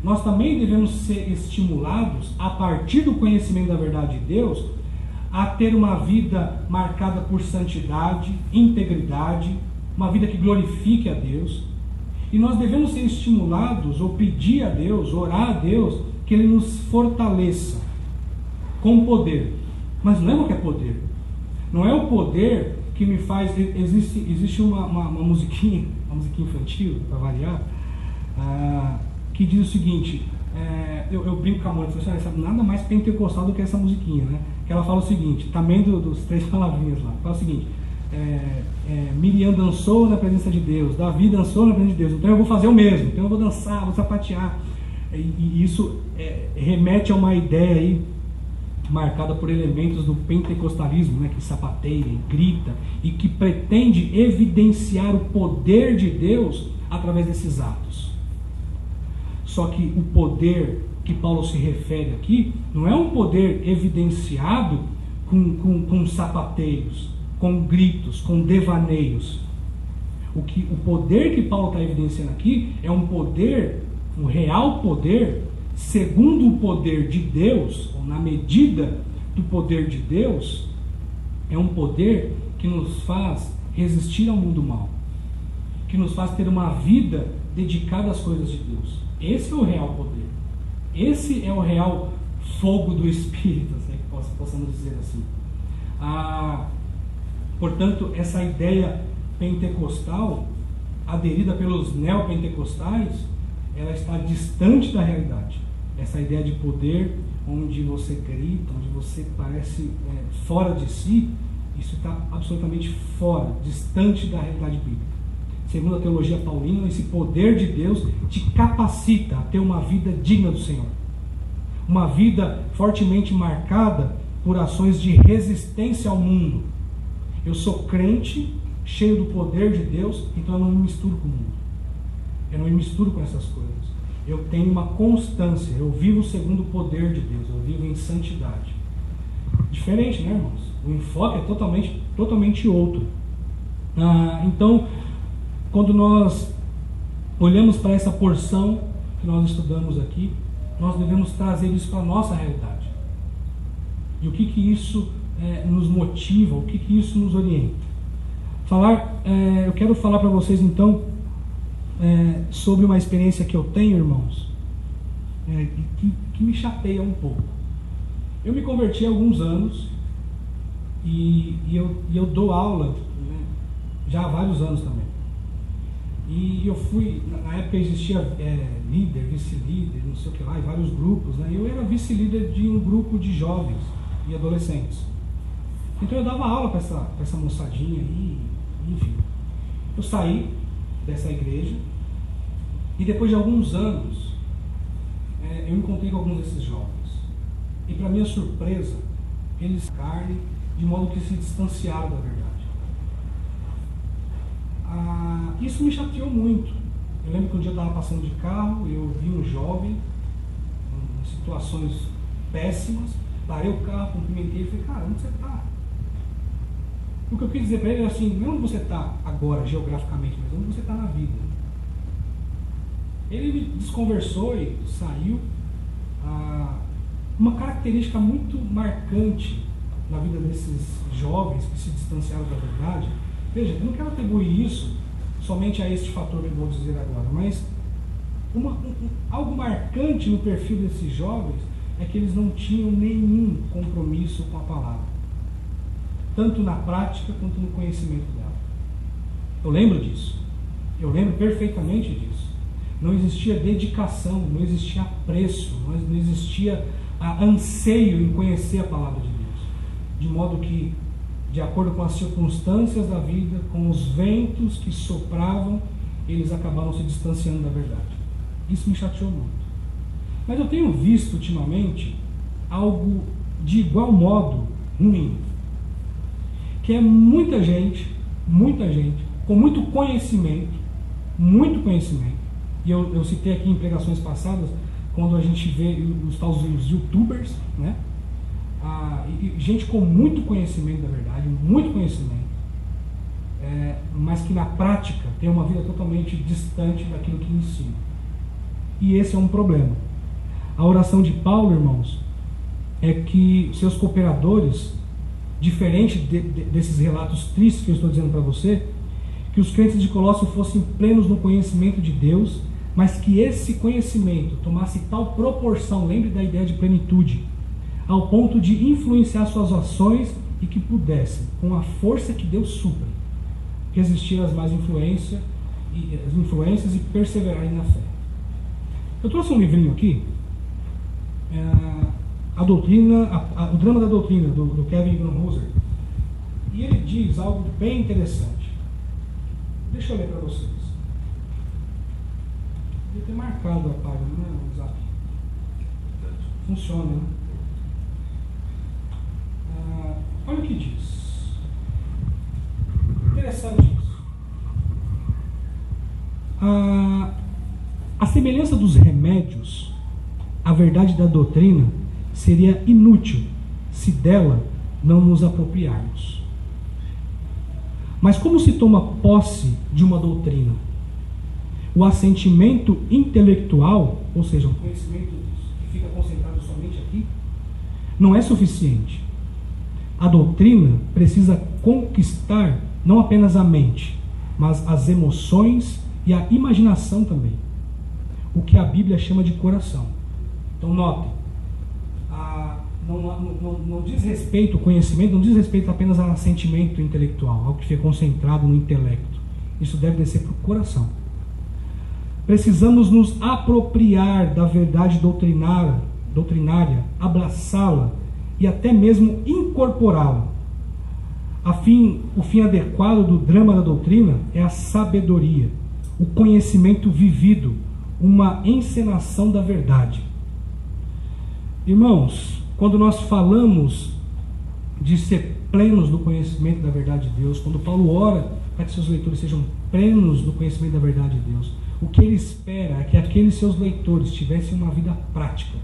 Nós também devemos ser estimulados, a partir do conhecimento da verdade de Deus, a ter uma vida marcada por santidade, integridade, uma vida que glorifique a Deus. E nós devemos ser estimulados, ou pedir a Deus, orar a Deus, que Ele nos fortaleça com poder. Mas não é o que é poder. Não é o poder que me faz... Existe uma musiquinha infantil, para variar, que diz o seguinte, eu brinco com a Mônica, sabe, nada mais pentecostal do que essa musiquinha, né? Que ela fala o seguinte, também dos 3 palavrinhas lá, fala o seguinte, Miriam dançou na presença de Deus, Davi dançou na presença de Deus, então eu vou fazer o mesmo, então eu vou dançar, vou sapatear. E isso remete a uma ideia aí, marcada por elementos do pentecostalismo, né, que sapateia e grita, e que pretende evidenciar o poder de Deus através desses atos. Só que o poder que Paulo se refere aqui não é um poder evidenciado com sapateios, com gritos, com devaneios. O poder que Paulo está evidenciando aqui é um poder, um real poder, segundo o poder de Deus, ou na medida do poder de Deus, é um poder que nos faz resistir ao mundo mal, que nos faz ter uma vida dedicada às coisas de Deus. Esse é o real poder. Esse é o real fogo do Espírito, se é que possamos dizer assim. Portanto, essa ideia pentecostal, aderida pelos neopentecostais, ela está distante da realidade. Essa ideia de poder, onde você grita, onde você parece fora de si, isso está absolutamente fora, distante da realidade bíblica. Segundo a teologia paulina, esse poder de Deus te capacita a ter uma vida digna do Senhor. Uma vida fortemente marcada por ações de resistência ao mundo. Eu sou crente, cheio do poder de Deus, então eu não me misturo com o mundo. Eu não me misturo com essas coisas. Eu tenho uma constância, eu vivo segundo o poder de Deus, eu vivo em santidade. Diferente, né, irmãos? O enfoque é totalmente outro. Então, quando nós olhamos para essa porção que nós estudamos aqui, nós devemos trazer isso para a nossa realidade. E o que isso nos motiva, o que isso nos orienta. Eu quero falar para vocês então sobre uma experiência que eu tenho, irmãos, que me chateia um pouco. Eu me converti há alguns anos e eu dou aula, né, já há vários anos também. E eu fui, na época existia líder, vice-líder, não sei o que lá, e vários grupos, né? Eu era vice-líder de um grupo de jovens e adolescentes. Então eu dava aula para essa moçadinha aí, enfim. Eu saí dessa igreja e depois de alguns anos eu encontrei com alguns desses jovens. E para minha surpresa, eles carne de modo que se distanciaram da verdade. Isso me chateou muito. Eu lembro que um dia eu estava passando de carro, eu vi um jovem em situações péssimas, parei o carro, cumprimentei e falei, cara, onde você está? O que eu quis dizer para ele é assim, não onde você está agora, geograficamente, mas onde você está na vida. Ele me desconversou e saiu. Uma característica muito marcante na vida desses jovens que se distanciaram da verdade. Veja, eu não quero atribuir isso somente a este fator que eu vou dizer agora, mas algo marcante no perfil desses jovens é que eles não tinham nenhum compromisso com a palavra, tanto na prática quanto no conhecimento dela. Eu lembro disso, eu lembro perfeitamente disso. Não existia dedicação, não existia apreço, não existia anseio em conhecer a palavra de Deus, de modo que, de acordo com as circunstâncias da vida, com os ventos que sopravam, eles acabaram se distanciando da verdade. Isso me chateou muito. Mas eu tenho visto ultimamente algo de igual modo ruim, que é muita gente, com muito conhecimento, e eu citei aqui em pregações passadas, quando a gente vê os youtubers, né? Gente com muito conhecimento da verdade, muito conhecimento, mas que na prática tem uma vida totalmente distante daquilo que ensina. E esse é um problema. A oração de Paulo, irmãos, é que seus cooperadores, diferente desses relatos tristes que eu estou dizendo para você, que os crentes de Colossos fossem plenos no conhecimento de Deus, mas que esse conhecimento tomasse tal proporção, lembre da ideia de plenitude, ao ponto de influenciar suas ações e que pudessem, com a força que Deus supre, resistir às más influências e perseverarem na fé. Eu trouxe um livrinho aqui, o Drama da Doutrina, do Kevin Vanhoozer, e ele diz algo bem interessante. Deixa eu ler para vocês. Devia ter marcado a página, né, Zap? Funciona, né? Olha o que diz. Interessante isso. A semelhança dos remédios, a verdade da doutrina seria inútil se dela não nos apropriarmos. Mas como se toma posse de uma doutrina? O assentimento intelectual, ou seja, o conhecimento que fica concentrado somente aqui, não é suficiente. A doutrina precisa conquistar não apenas a mente, mas as emoções e a imaginação também. O que a Bíblia chama de coração. Então notem, não diz respeito ao conhecimento, não diz respeito apenas ao sentimento intelectual, ao que fica concentrado no intelecto. Isso deve descer para o coração. Precisamos nos apropriar da verdade doutrinária, abraçá-la e até mesmo incorporá-la. O fim adequado do drama da doutrina é a sabedoria, o conhecimento vivido, uma encenação da verdade. Irmãos, quando nós falamos de ser plenos do conhecimento da verdade de Deus, quando Paulo ora para que seus leitores sejam plenos do conhecimento da verdade de Deus, o que ele espera é que aqueles seus leitores tivessem uma vida prática.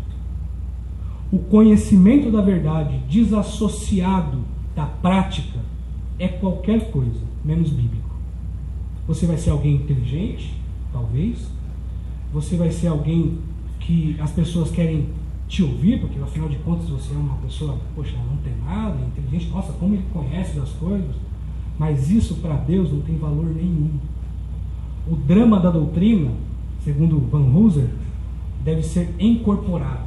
O conhecimento da verdade desassociado da prática é qualquer coisa, menos bíblico. Você vai ser alguém inteligente, talvez. Você vai ser alguém que as pessoas querem te ouvir, porque afinal de contas você é uma pessoa, poxa, não tem nada, é inteligente, nossa, como ele conhece das coisas. Mas isso para Deus não tem valor nenhum. O drama da doutrina, segundo Vanhoozer, deve ser incorporado.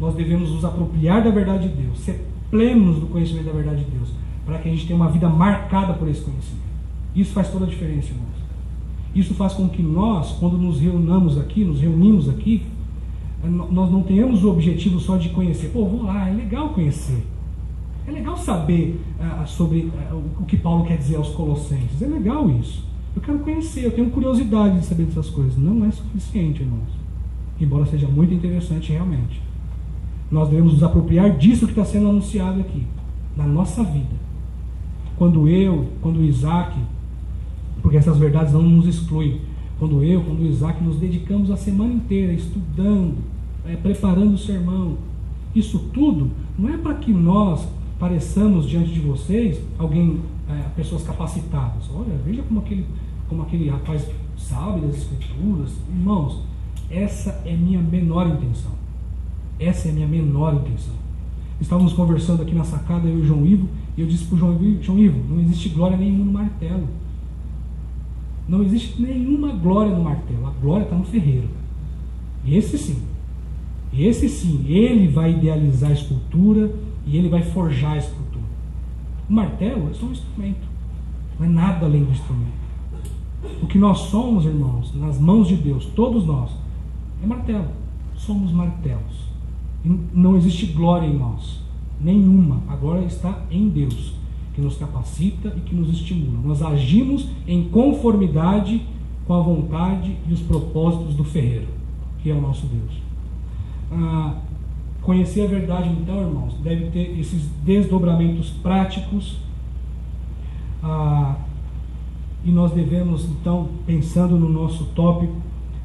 Nós devemos nos apropriar da verdade de Deus, ser plenos do conhecimento da verdade de Deus, para que a gente tenha uma vida marcada por esse conhecimento. Isso faz toda a diferença, irmãos. Isso faz com que nós, quando nos reunimos aqui, nós não tenhamos o objetivo só de conhecer. Pô, vou lá, é legal conhecer. É legal saber sobre o que Paulo quer dizer aos Colossenses. É legal isso. Eu quero conhecer, eu tenho curiosidade de saber dessas coisas. Não é suficiente, irmãos. Embora seja muito interessante realmente. Nós devemos nos apropriar disso que está sendo anunciado aqui, na nossa vida. Quando o Isaac, porque essas verdades não nos excluem, quando o Isaac nos dedicamos a semana inteira estudando, preparando o sermão, isso tudo não é para que nós pareçamos diante de vocês pessoas capacitadas. Olha, veja como aquele rapaz sabe das Escrituras. Irmãos, essa é minha menor intenção. Essa é a minha menor intenção. Estávamos conversando aqui na sacada, eu e o João Ivo, e eu disse para o João Ivo, não existe glória nenhuma no martelo. Não existe nenhuma glória no martelo. A glória está no ferreiro. Esse sim, ele vai idealizar a escultura e ele vai forjar a escultura. O martelo é só um instrumento. Não é nada além do instrumento. O que nós somos, irmãos, nas mãos de Deus, todos nós, é martelo. Somos martelos. Não existe glória em nós. Nenhuma. A glória está em Deus, que nos capacita e que nos estimula. Nós agimos em conformidade com a vontade e os propósitos do ferreiro, que é o nosso Deus. Conhecer a verdade, então, irmãos, deve ter esses desdobramentos práticos, e nós devemos, então, pensando no nosso tópico,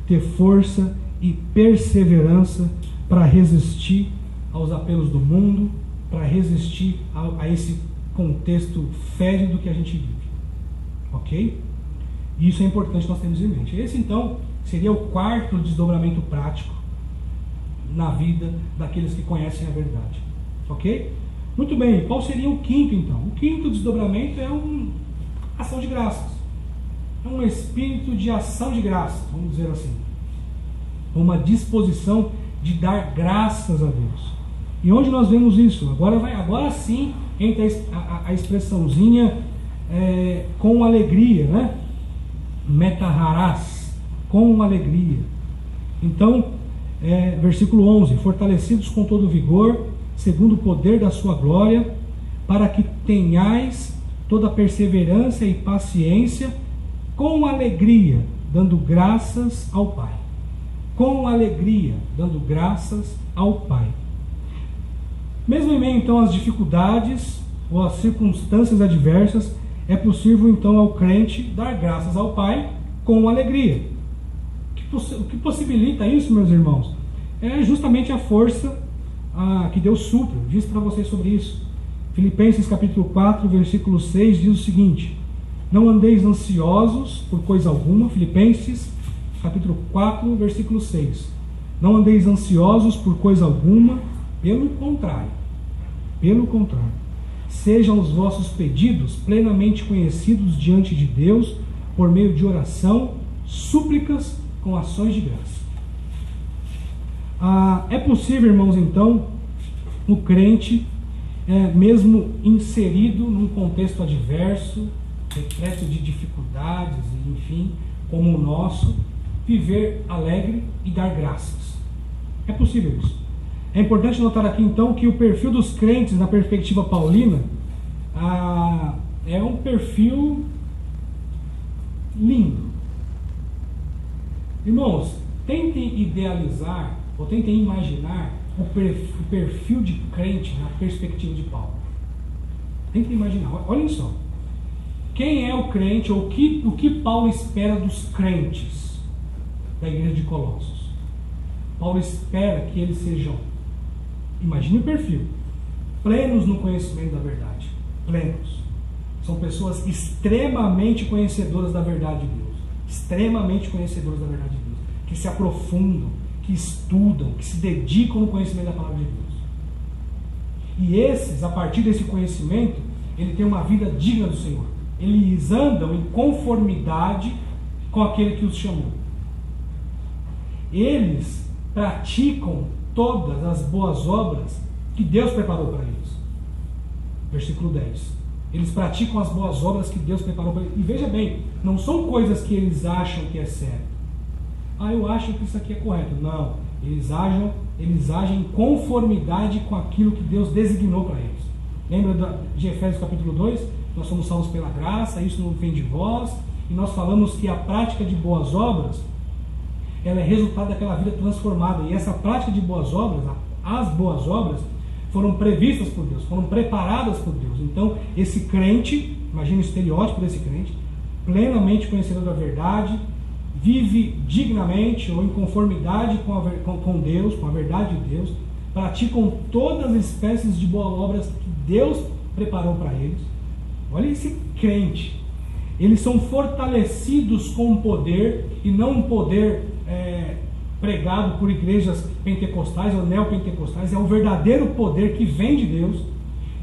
ter força e perseverança para resistir aos apelos do mundo, para resistir a esse contexto fédido que a gente vive. Ok? Isso é importante nós termos em mente. Esse, então, seria o quarto desdobramento prático na vida daqueles que conhecem a verdade. Ok? Muito bem, qual seria o quinto, então? O quinto desdobramento é uma ação de graças. É um espírito de ação de graças, vamos dizer assim. Uma disposição de dar graças a Deus. E onde nós vemos isso? Agora sim entra a expressãozinha com alegria, né? Metaharás, com alegria. Então, versículo 11: fortalecidos com todo vigor, segundo o poder da sua glória, para que tenhais toda perseverança e paciência, com alegria, dando graças ao Pai. Com alegria, dando graças ao Pai. Mesmo em meio, então, às dificuldades ou às circunstâncias adversas, é possível, então, ao crente dar graças ao Pai com alegria. O que possibilita isso, meus irmãos, é justamente a força que Deus supre. Eu disse para vocês sobre isso. Filipenses capítulo 4, versículo 6 diz o seguinte: não andeis ansiosos por coisa alguma. Filipenses capítulo 4, versículo 6. Não andeis ansiosos por coisa alguma, pelo contrário, sejam os vossos pedidos plenamente conhecidos diante de Deus, por meio de oração, súplicas, com ações de graça. É possível, irmãos, então, o crente, mesmo inserido num contexto adverso, repleto de dificuldades, enfim, como o nosso, viver alegre e dar graças. É possível isso. É importante notar aqui, então, que o perfil dos crentes, na perspectiva paulina, é um perfil lindo. Irmãos, tentem idealizar, ou tentem imaginar o perfil de crente na perspectiva de Paulo. Tentem imaginar, olhem só. Quem é o crente, ou o que Paulo espera dos crentes da igreja de Colossos? Paulo espera que eles sejam, imagine o perfil, plenos no conhecimento da verdade. Plenos. São pessoas extremamente conhecedoras da verdade de Deus. Extremamente conhecedoras da verdade de Deus. Que se aprofundam, que estudam, que se dedicam no conhecimento da palavra de Deus. E esses, a partir desse conhecimento, ele tem uma vida digna do Senhor. Eles andam em conformidade com aquele que os chamou. Eles praticam todas as boas obras que Deus preparou para eles. Versículo 10. Eles praticam as boas obras que Deus preparou para eles. E veja bem, não são coisas que eles acham que é certo. Eu acho que isso aqui é correto. Não. Eles agem em conformidade com aquilo que Deus designou para eles. Lembra de Efésios capítulo 2? Nós somos salvos pela graça, isso não vem de vós. E nós falamos que a prática de boas obras, ela é resultado daquela vida transformada. E essa prática de boas obras, as boas obras, foram previstas por Deus, foram preparadas por Deus. Então, esse crente, imagina o estereótipo desse crente, plenamente conhecedor da verdade, vive dignamente ou em conformidade com Deus, com a verdade de Deus, praticam todas as espécies de boas obras que Deus preparou para eles. Olha esse crente. Eles são fortalecidos com um poder, e não um poder pregado por igrejas pentecostais ou neopentecostais. É o verdadeiro poder que vem de Deus,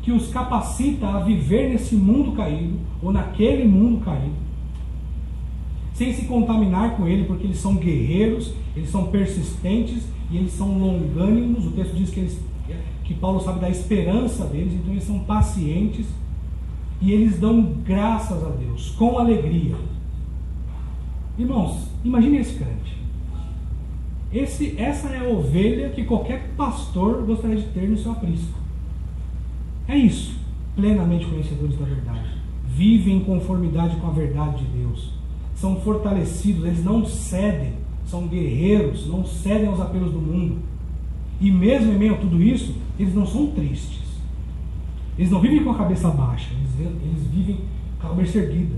que os capacita a viver nesse mundo caído, ou naquele mundo caído, sem se contaminar com ele, porque eles são guerreiros, eles são persistentes e eles são longânimos. O texto diz que Paulo sabe da esperança deles, então eles são pacientes e eles dão graças a Deus com alegria. Irmãos, imagine esse crente. Essa é a ovelha que qualquer pastor gostaria de ter no seu aprisco. É isso, plenamente conhecedores da verdade, vivem em conformidade com a verdade de Deus, são fortalecidos, eles não cedem, são guerreiros, não cedem aos apelos do mundo. E mesmo em meio a tudo isso, eles não são tristes, eles não vivem com a cabeça baixa, eles vivem com a cabeça erguida,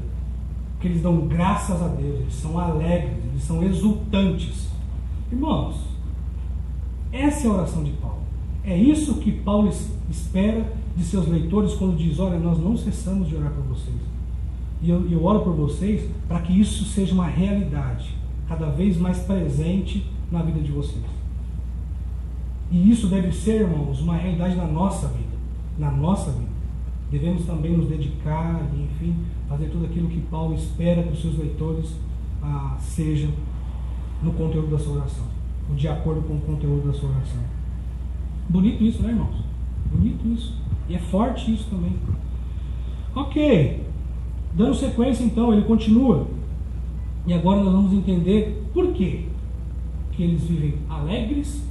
porque eles dão graças a Deus, eles são alegres, eles são exultantes. Irmãos, essa é a oração de Paulo. É isso que Paulo espera de seus leitores quando diz: olha, nós não cessamos de orar por vocês. E eu oro por vocês para que isso seja uma realidade, cada vez mais presente na vida de vocês. E isso deve ser, irmãos, uma realidade na nossa vida. Na nossa vida. Devemos também nos dedicar e, enfim, fazer tudo aquilo que Paulo espera que os seus leitores sejam no conteúdo da sua oração, ou de acordo com o conteúdo da sua oração. Bonito isso, né, irmãos? Bonito isso. E é forte isso também. Ok. Dando sequência, então, ele continua. E agora nós vamos entender por quê que eles vivem alegres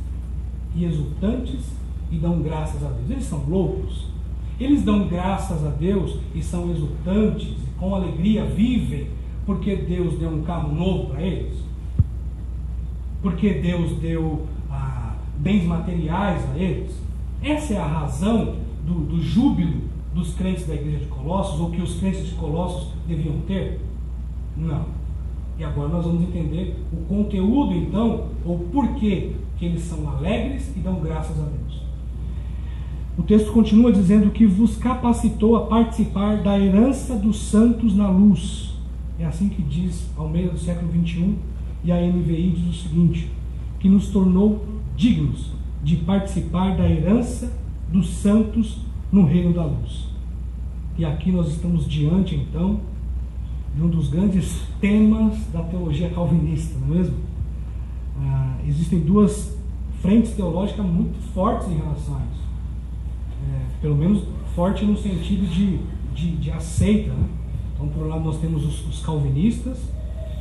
e exultantes e dão graças a Deus. Eles são loucos. Eles dão graças a Deus e são exultantes e com alegria vivem porque Deus deu um carro novo para eles, porque Deus deu bens materiais a eles. Essa é a razão do júbilo dos crentes da igreja de Colossos, ou que os crentes de Colossos deviam ter? Não. E agora nós vamos entender o conteúdo, então, ou porquê que eles são alegres e dão graças a Deus. O texto continua dizendo que vos capacitou a participar da herança dos santos na luz. É assim que diz Almeida do século XXI, e a NVI diz o seguinte: que nos tornou dignos de participar da herança dos santos no reino da luz. E aqui nós estamos diante, então, de um dos grandes temas da teologia calvinista, não é mesmo? Existem duas frentes teológicas muito fortes em relação a isso. Pelo menos forte no sentido de aceita, né? Então, por um lado nós temos os calvinistas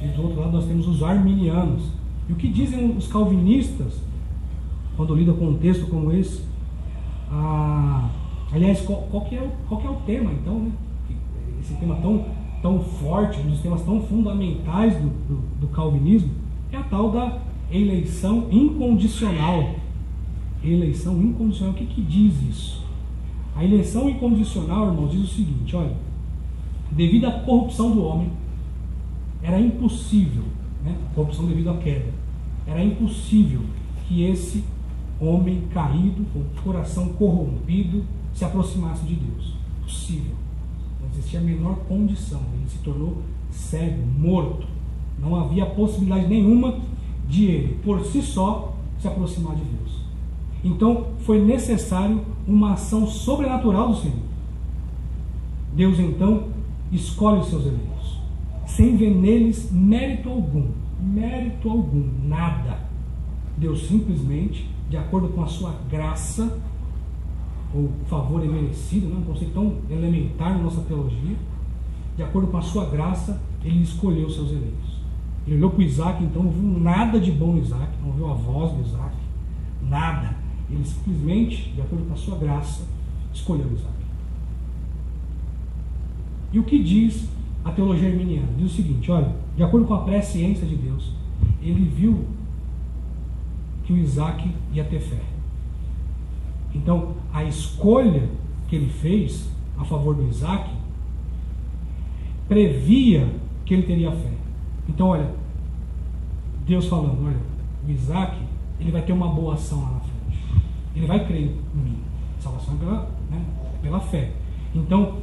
e do outro lado nós temos os arminianos. E o que dizem os calvinistas quando lida com um texto como esse? Aliás, qual que é o tema, então, né? Esse tema tão forte, um dos temas tão fundamentais do calvinismo, é a tal da eleição incondicional. Eleição incondicional, o que diz isso? A eleição incondicional, irmãos, diz o seguinte: olha, devido à corrupção do homem, era impossível, né? Corrupção devido à queda, era impossível que esse homem caído, com o coração corrompido, se aproximasse de Deus. Possível. Não existia a menor condição. Ele se tornou cego, morto. Não havia possibilidade nenhuma de ele, por si só, se aproximar de Deus. Então, foi necessário uma ação sobrenatural do Senhor. Deus, então, escolhe os seus eleitos, sem ver neles mérito algum, nada. Deus simplesmente, de acordo com a sua graça, ou favor imerecido, um conceito tão elementar na nossa teologia, de acordo com a sua graça, ele escolheu os seus eleitos. Ele olhou para o Isaac, então não viu nada de bom no Isaac, não viu a voz do Isaac, nada. Ele simplesmente, de acordo com a sua graça, escolheu Isaac. E o que diz a teologia arminiana? Diz o seguinte: olha, de acordo com a presciência de Deus, ele viu que o Isaac ia ter fé. Então, a escolha que ele fez a favor do Isaac previa que ele teria fé. Então, olha, Deus falando: olha, o Isaac, ele vai ter uma boa ação lá na frente. Ele vai crer em mim. Salvação é pela fé. Então,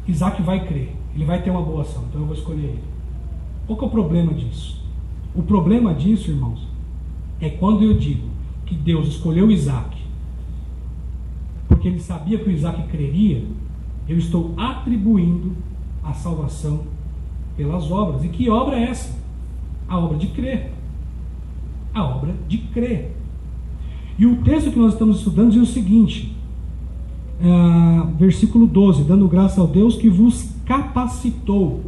Isaac vai crer. Ele vai ter uma boa ação. Então eu vou escolher ele. Qual que é o problema disso? O problema disso, irmãos, é quando eu digo que Deus escolheu Isaac porque ele sabia que o Isaac creria, eu estou atribuindo a salvação pelas obras. E que obra é essa? A obra de crer. A obra de crer. E o texto que nós estamos estudando diz o seguinte, versículo 12: dando graça ao Deus que vos capacitou,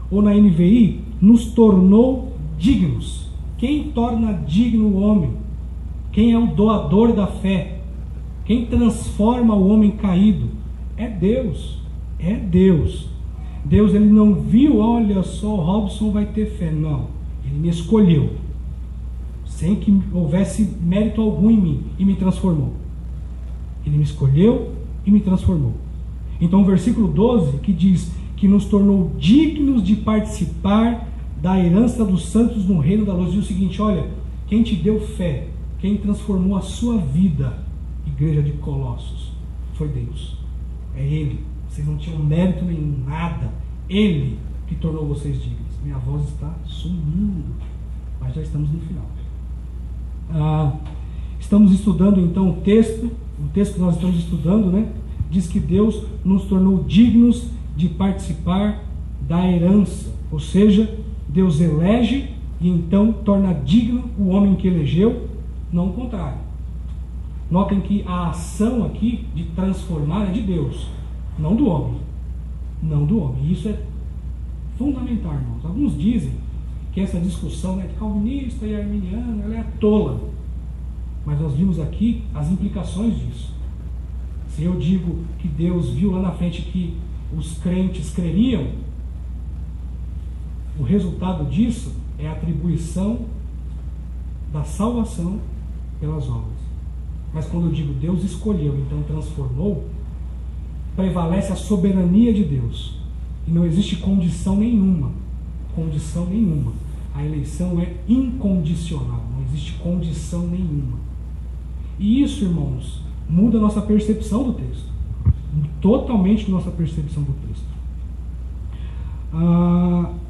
ou na NVI, nos tornou dignos. Quem torna digno o homem? Quem é o doador da fé? Quem transforma o homem caído? É Deus. É Deus. Deus, ele não viu: olha só, o Robson vai ter fé. Não, ele me escolheu sem que houvesse mérito algum em mim e me transformou. Ele me escolheu e me transformou. Então o versículo 12, que diz que nos tornou dignos de participar da herança dos santos no reino da luz, diz o seguinte: olha, quem te deu fé, quem transformou a sua vida, igreja de Colossos, foi Deus. É Ele. Vocês não tinham mérito nenhum, nada. Ele que tornou vocês dignos. Minha voz está sumindo, mas já estamos no final. Estamos estudando então o texto que nós estamos estudando, né? Diz que Deus nos tornou dignos de participar da herança, ou seja, Deus elege e então torna digno o homem que elegeu, não o contrário. Notem que a ação aqui de transformar é de Deus, não do homem. Não do homem. Isso é fundamental, irmãos. Alguns dizem que essa discussão, né, de calvinista e arminiano, ela é tola. Mas nós vimos aqui as implicações disso. Se eu digo que Deus viu lá na frente que os crentes creriam, o resultado disso é a atribuição da salvação pelas obras. Mas quando eu digo Deus escolheu, então transformou, prevalece a soberania de Deus. E não existe condição nenhuma. Condição nenhuma. A eleição é incondicional. Não existe condição nenhuma. E isso, irmãos, muda a nossa percepção do texto. Totalmente nossa percepção do texto.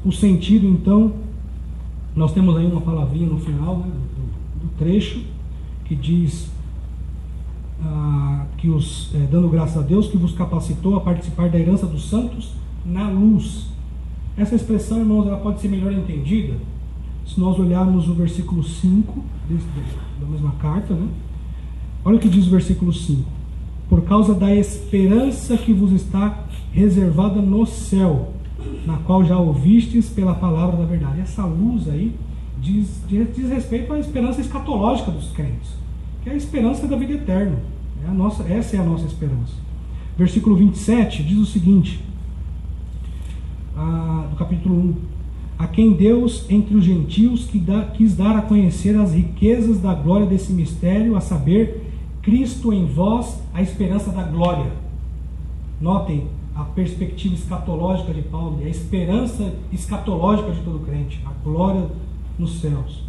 O sentido, então, nós temos aí uma palavrinha no final, né, do trecho, que diz que dando graças a Deus que vos capacitou a participar da herança dos santos na luz. Essa expressão, irmãos, ela pode ser melhor entendida se nós olharmos o versículo 5 da mesma carta, né? Olha o que diz o versículo 5: por causa da esperança que vos está reservada no céu, na qual já ouvistes pela palavra da verdade. Essa luz aí diz respeito à esperança escatológica dos crentes, que é a esperança da vida eterna. Essa é a nossa esperança. Versículo 27 diz o seguinte, do capítulo 1: a quem Deus entre os gentios quis dar a conhecer as riquezas da glória desse mistério, a saber, Cristo em vós, a esperança da glória. Notem a perspectiva escatológica de Paulo, a esperança escatológica de todo crente, a glória nos céus.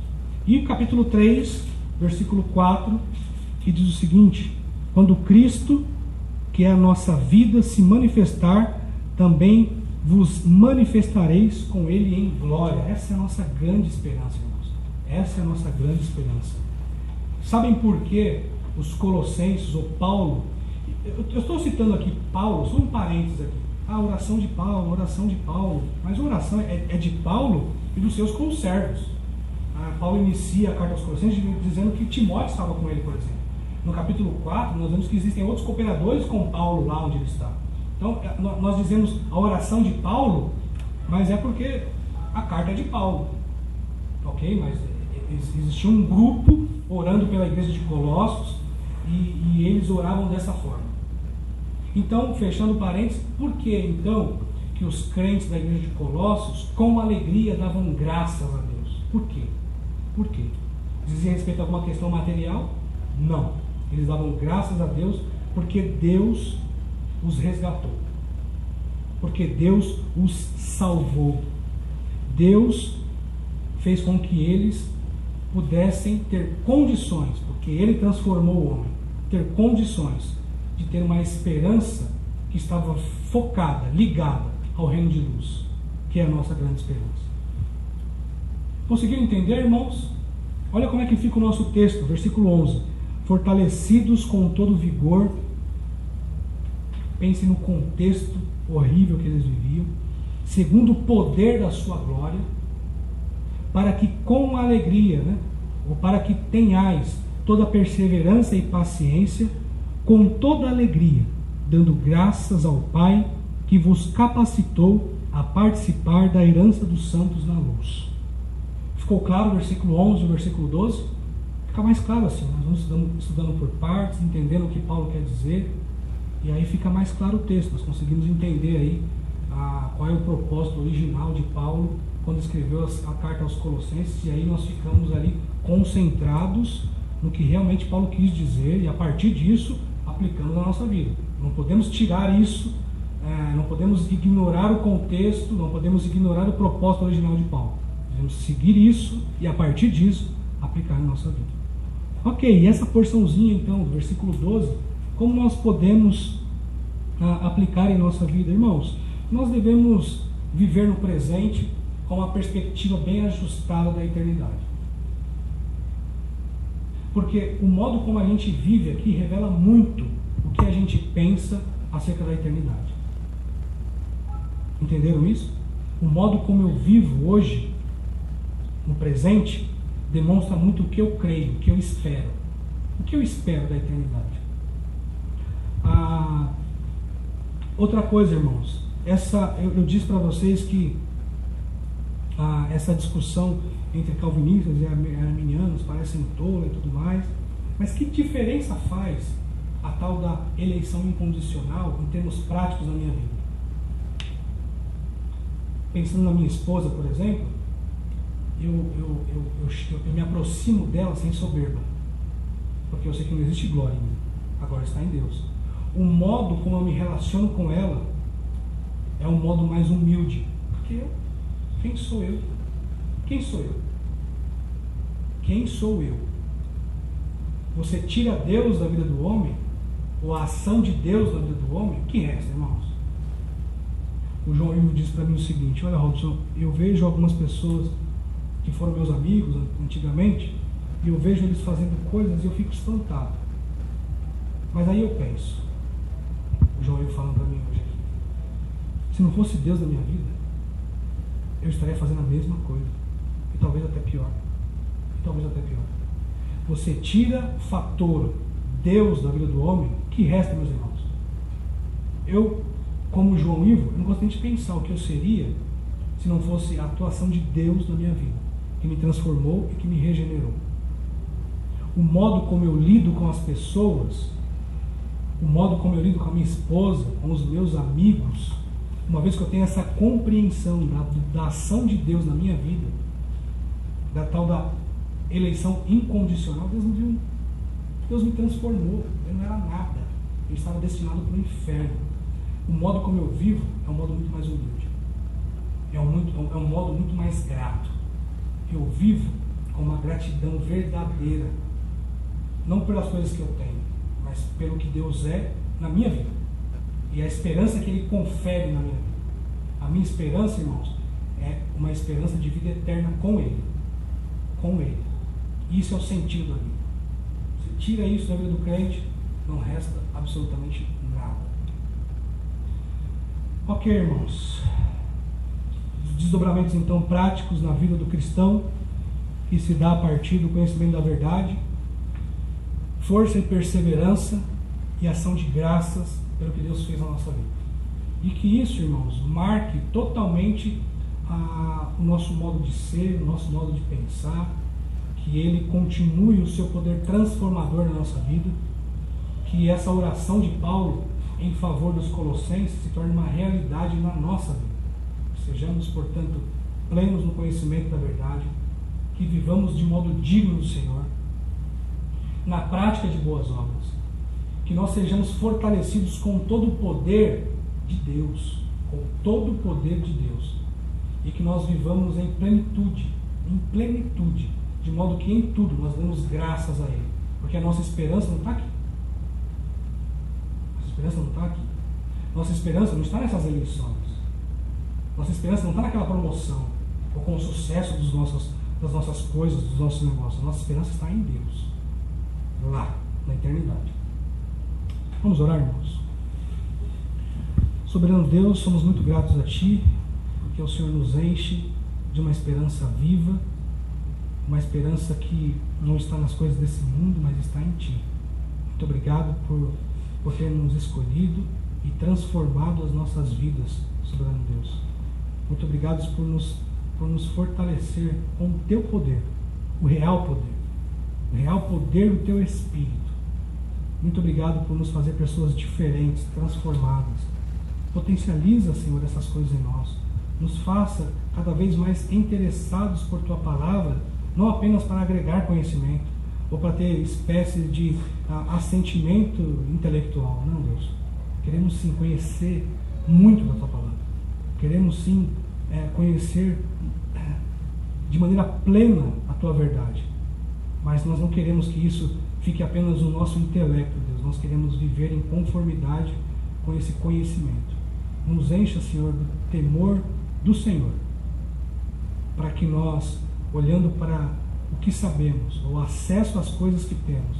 E o capítulo 3, versículo 4, que diz o seguinte: quando Cristo, que é a nossa vida, se manifestar, também vos manifestareis com Ele em glória. Essa é a nossa grande esperança, irmãos. Essa é a nossa grande esperança. Sabem por que os colossenses, ou Paulo, eu estou citando aqui Paulo, só um parênteses aqui, a oração de Paulo, mas a oração é de Paulo e dos seus conservos. Paulo inicia a carta aos Colossenses dizendo que Timóteo estava com ele, por exemplo. No capítulo 4, nós vemos que existem outros cooperadores com Paulo lá onde ele está. Então, nós dizemos a oração de Paulo, mas é porque a carta é de Paulo. Ok? Mas existia um grupo orando pela igreja de Colossos e eles oravam dessa forma. Então, fechando parênteses, por que então que os crentes da igreja de Colossos, com alegria, davam graças a Deus? Por quê? Por quê? Dizia respeito a alguma questão material? Não. Eles davam graças a Deus porque Deus os resgatou. Porque Deus os salvou. Deus fez com que eles pudessem ter condições, porque Ele transformou o homem, ter condições de ter uma esperança que estava focada, ligada ao reino de luz, que é a nossa grande esperança. Conseguiram entender, irmãos? Olha como é que fica o nosso texto, versículo 11: fortalecidos com todo vigor. Pense no contexto horrível que eles viviam, segundo o poder da sua glória, para que com alegria, ou para que tenhais toda perseverança e paciência, com toda alegria, dando graças ao Pai que vos capacitou a participar da herança dos santos na luz. Ficou claro o versículo 11 e o versículo 12? Fica mais claro assim, nós vamos estudando por partes, entendendo o que Paulo quer dizer, e aí fica mais claro o texto, nós conseguimos entender aí qual é o propósito original de Paulo quando escreveu a carta aos Colossenses, e aí nós ficamos ali concentrados no que realmente Paulo quis dizer, e a partir disso, aplicando na nossa vida. Não podemos tirar isso, não podemos ignorar o contexto, não podemos ignorar o propósito original de Paulo. Devemos seguir isso e a partir disso, aplicar na nossa vida. Ok, e essa porçãozinha então, do versículo 12, como nós podemos aplicar em nossa vida? Irmãos, nós devemos viver no presente com uma perspectiva bem ajustada da eternidade. Porque o modo como a gente vive aqui revela muito o que a gente pensa acerca da eternidade. Entenderam isso? O modo como eu vivo hoje, no presente, demonstra muito o que eu creio, o que eu espero. O que eu espero da eternidade. Outra coisa, irmãos, eu disse para vocês que essa discussão entre calvinistas e arminianos parecem tola e tudo mais, mas que diferença faz a tal da eleição incondicional em termos práticos na minha vida? Pensando na minha esposa, por exemplo, eu me aproximo dela sem soberba, porque eu sei que não existe glória em mim, agora está em Deus. O modo como eu me relaciono com ela é um modo mais humilde, porque quem sou eu? Quem sou eu? Quem sou eu? Você tira Deus da vida do homem, ou a ação de Deus da vida do homem, o que resta, irmãos? O João Ivo disse para mim o seguinte: olha, Robson, eu vejo algumas pessoas que foram meus amigos antigamente, e eu vejo eles fazendo coisas e eu fico espantado. Mas aí eu penso, o João Ivo falando para mim hoje aqui, se não fosse Deus na minha vida, eu estaria fazendo a mesma coisa, e talvez até pior. Você tira o fator Deus da vida do homem, o que resta, meus irmãos? Eu, como João Ivo, eu não gosto nem de pensar o que eu seria se não fosse a atuação de Deus na minha vida, que me transformou e que me regenerou. O modo como eu lido com as pessoas, o modo como eu lido com a minha esposa, com os meus amigos, uma vez que eu tenho essa compreensão da ação de Deus na minha vida, da tal da eleição incondicional, Deus me transformou. Eu não era nada, eu estava destinado para o inferno. O modo como eu vivo é um modo muito mais humilde, é um modo muito mais grato. Eu vivo com uma gratidão verdadeira, não pelas coisas que eu tenho, mas pelo que Deus é na minha vida e a esperança que Ele confere na minha vida. A minha esperança, irmãos, é uma esperança de vida eterna com Ele. Com Ele. Isso é o sentido da vida. Se tira isso da vida do crente, não resta absolutamente nada. Ok, irmãos. Desdobramentos então práticos na vida do cristão, que se dá a partir do conhecimento da verdade, força e perseverança e ação de graças pelo que Deus fez na nossa vida. E que isso, irmãos, marque totalmente o nosso modo de ser, o nosso modo de pensar, que ele continue o seu poder transformador na nossa vida, que essa oração de Paulo em favor dos colossenses se torne uma realidade na nossa vida. Sejamos, portanto, plenos no conhecimento da verdade, que vivamos de modo digno do Senhor, na prática de boas obras, que nós sejamos fortalecidos com todo o poder de Deus, com todo o poder de Deus, e que nós vivamos em plenitude, de modo que em tudo nós damos graças a Ele, porque a nossa esperança não está aqui. Nossa esperança não está aqui. Nossa esperança não está nessas eleições. Nossa esperança não está naquela promoção, ou com o sucesso das nossas coisas, dos nossos negócios. Nossa esperança está em Deus, lá, na eternidade. Vamos orar, irmãos. Soberano Deus, somos muito gratos a Ti, porque o Senhor nos enche de uma esperança viva, uma esperança que não está nas coisas desse mundo, mas está em Ti. Muito obrigado por ter nos escolhido e transformado as nossas vidas, soberano Deus. Muito obrigado por nos fortalecer com o Teu poder, o real poder do Teu Espírito. Muito obrigado por nos fazer pessoas diferentes, transformadas. Potencializa, Senhor, essas coisas em nós. Nos faça cada vez mais interessados por Tua palavra, não apenas para agregar conhecimento, ou para ter espécie de assentimento intelectual. Não, Deus. Queremos sim conhecer muito da Tua palavra. Queremos sim conhecer de maneira plena a Tua verdade. Mas nós não queremos que isso fique apenas no nosso intelecto, Deus. Nós queremos viver em conformidade com esse conhecimento. Nos encha, Senhor, do temor do Senhor, para que nós, olhando para o que sabemos, o acesso às coisas que temos,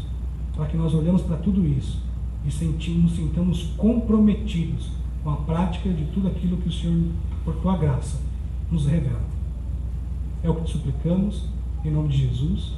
para que nós olhamos para tudo isso e nos sintamos comprometidos com a prática de tudo aquilo que o Senhor, por tua graça, nos revela. É o que te suplicamos, em nome de Jesus.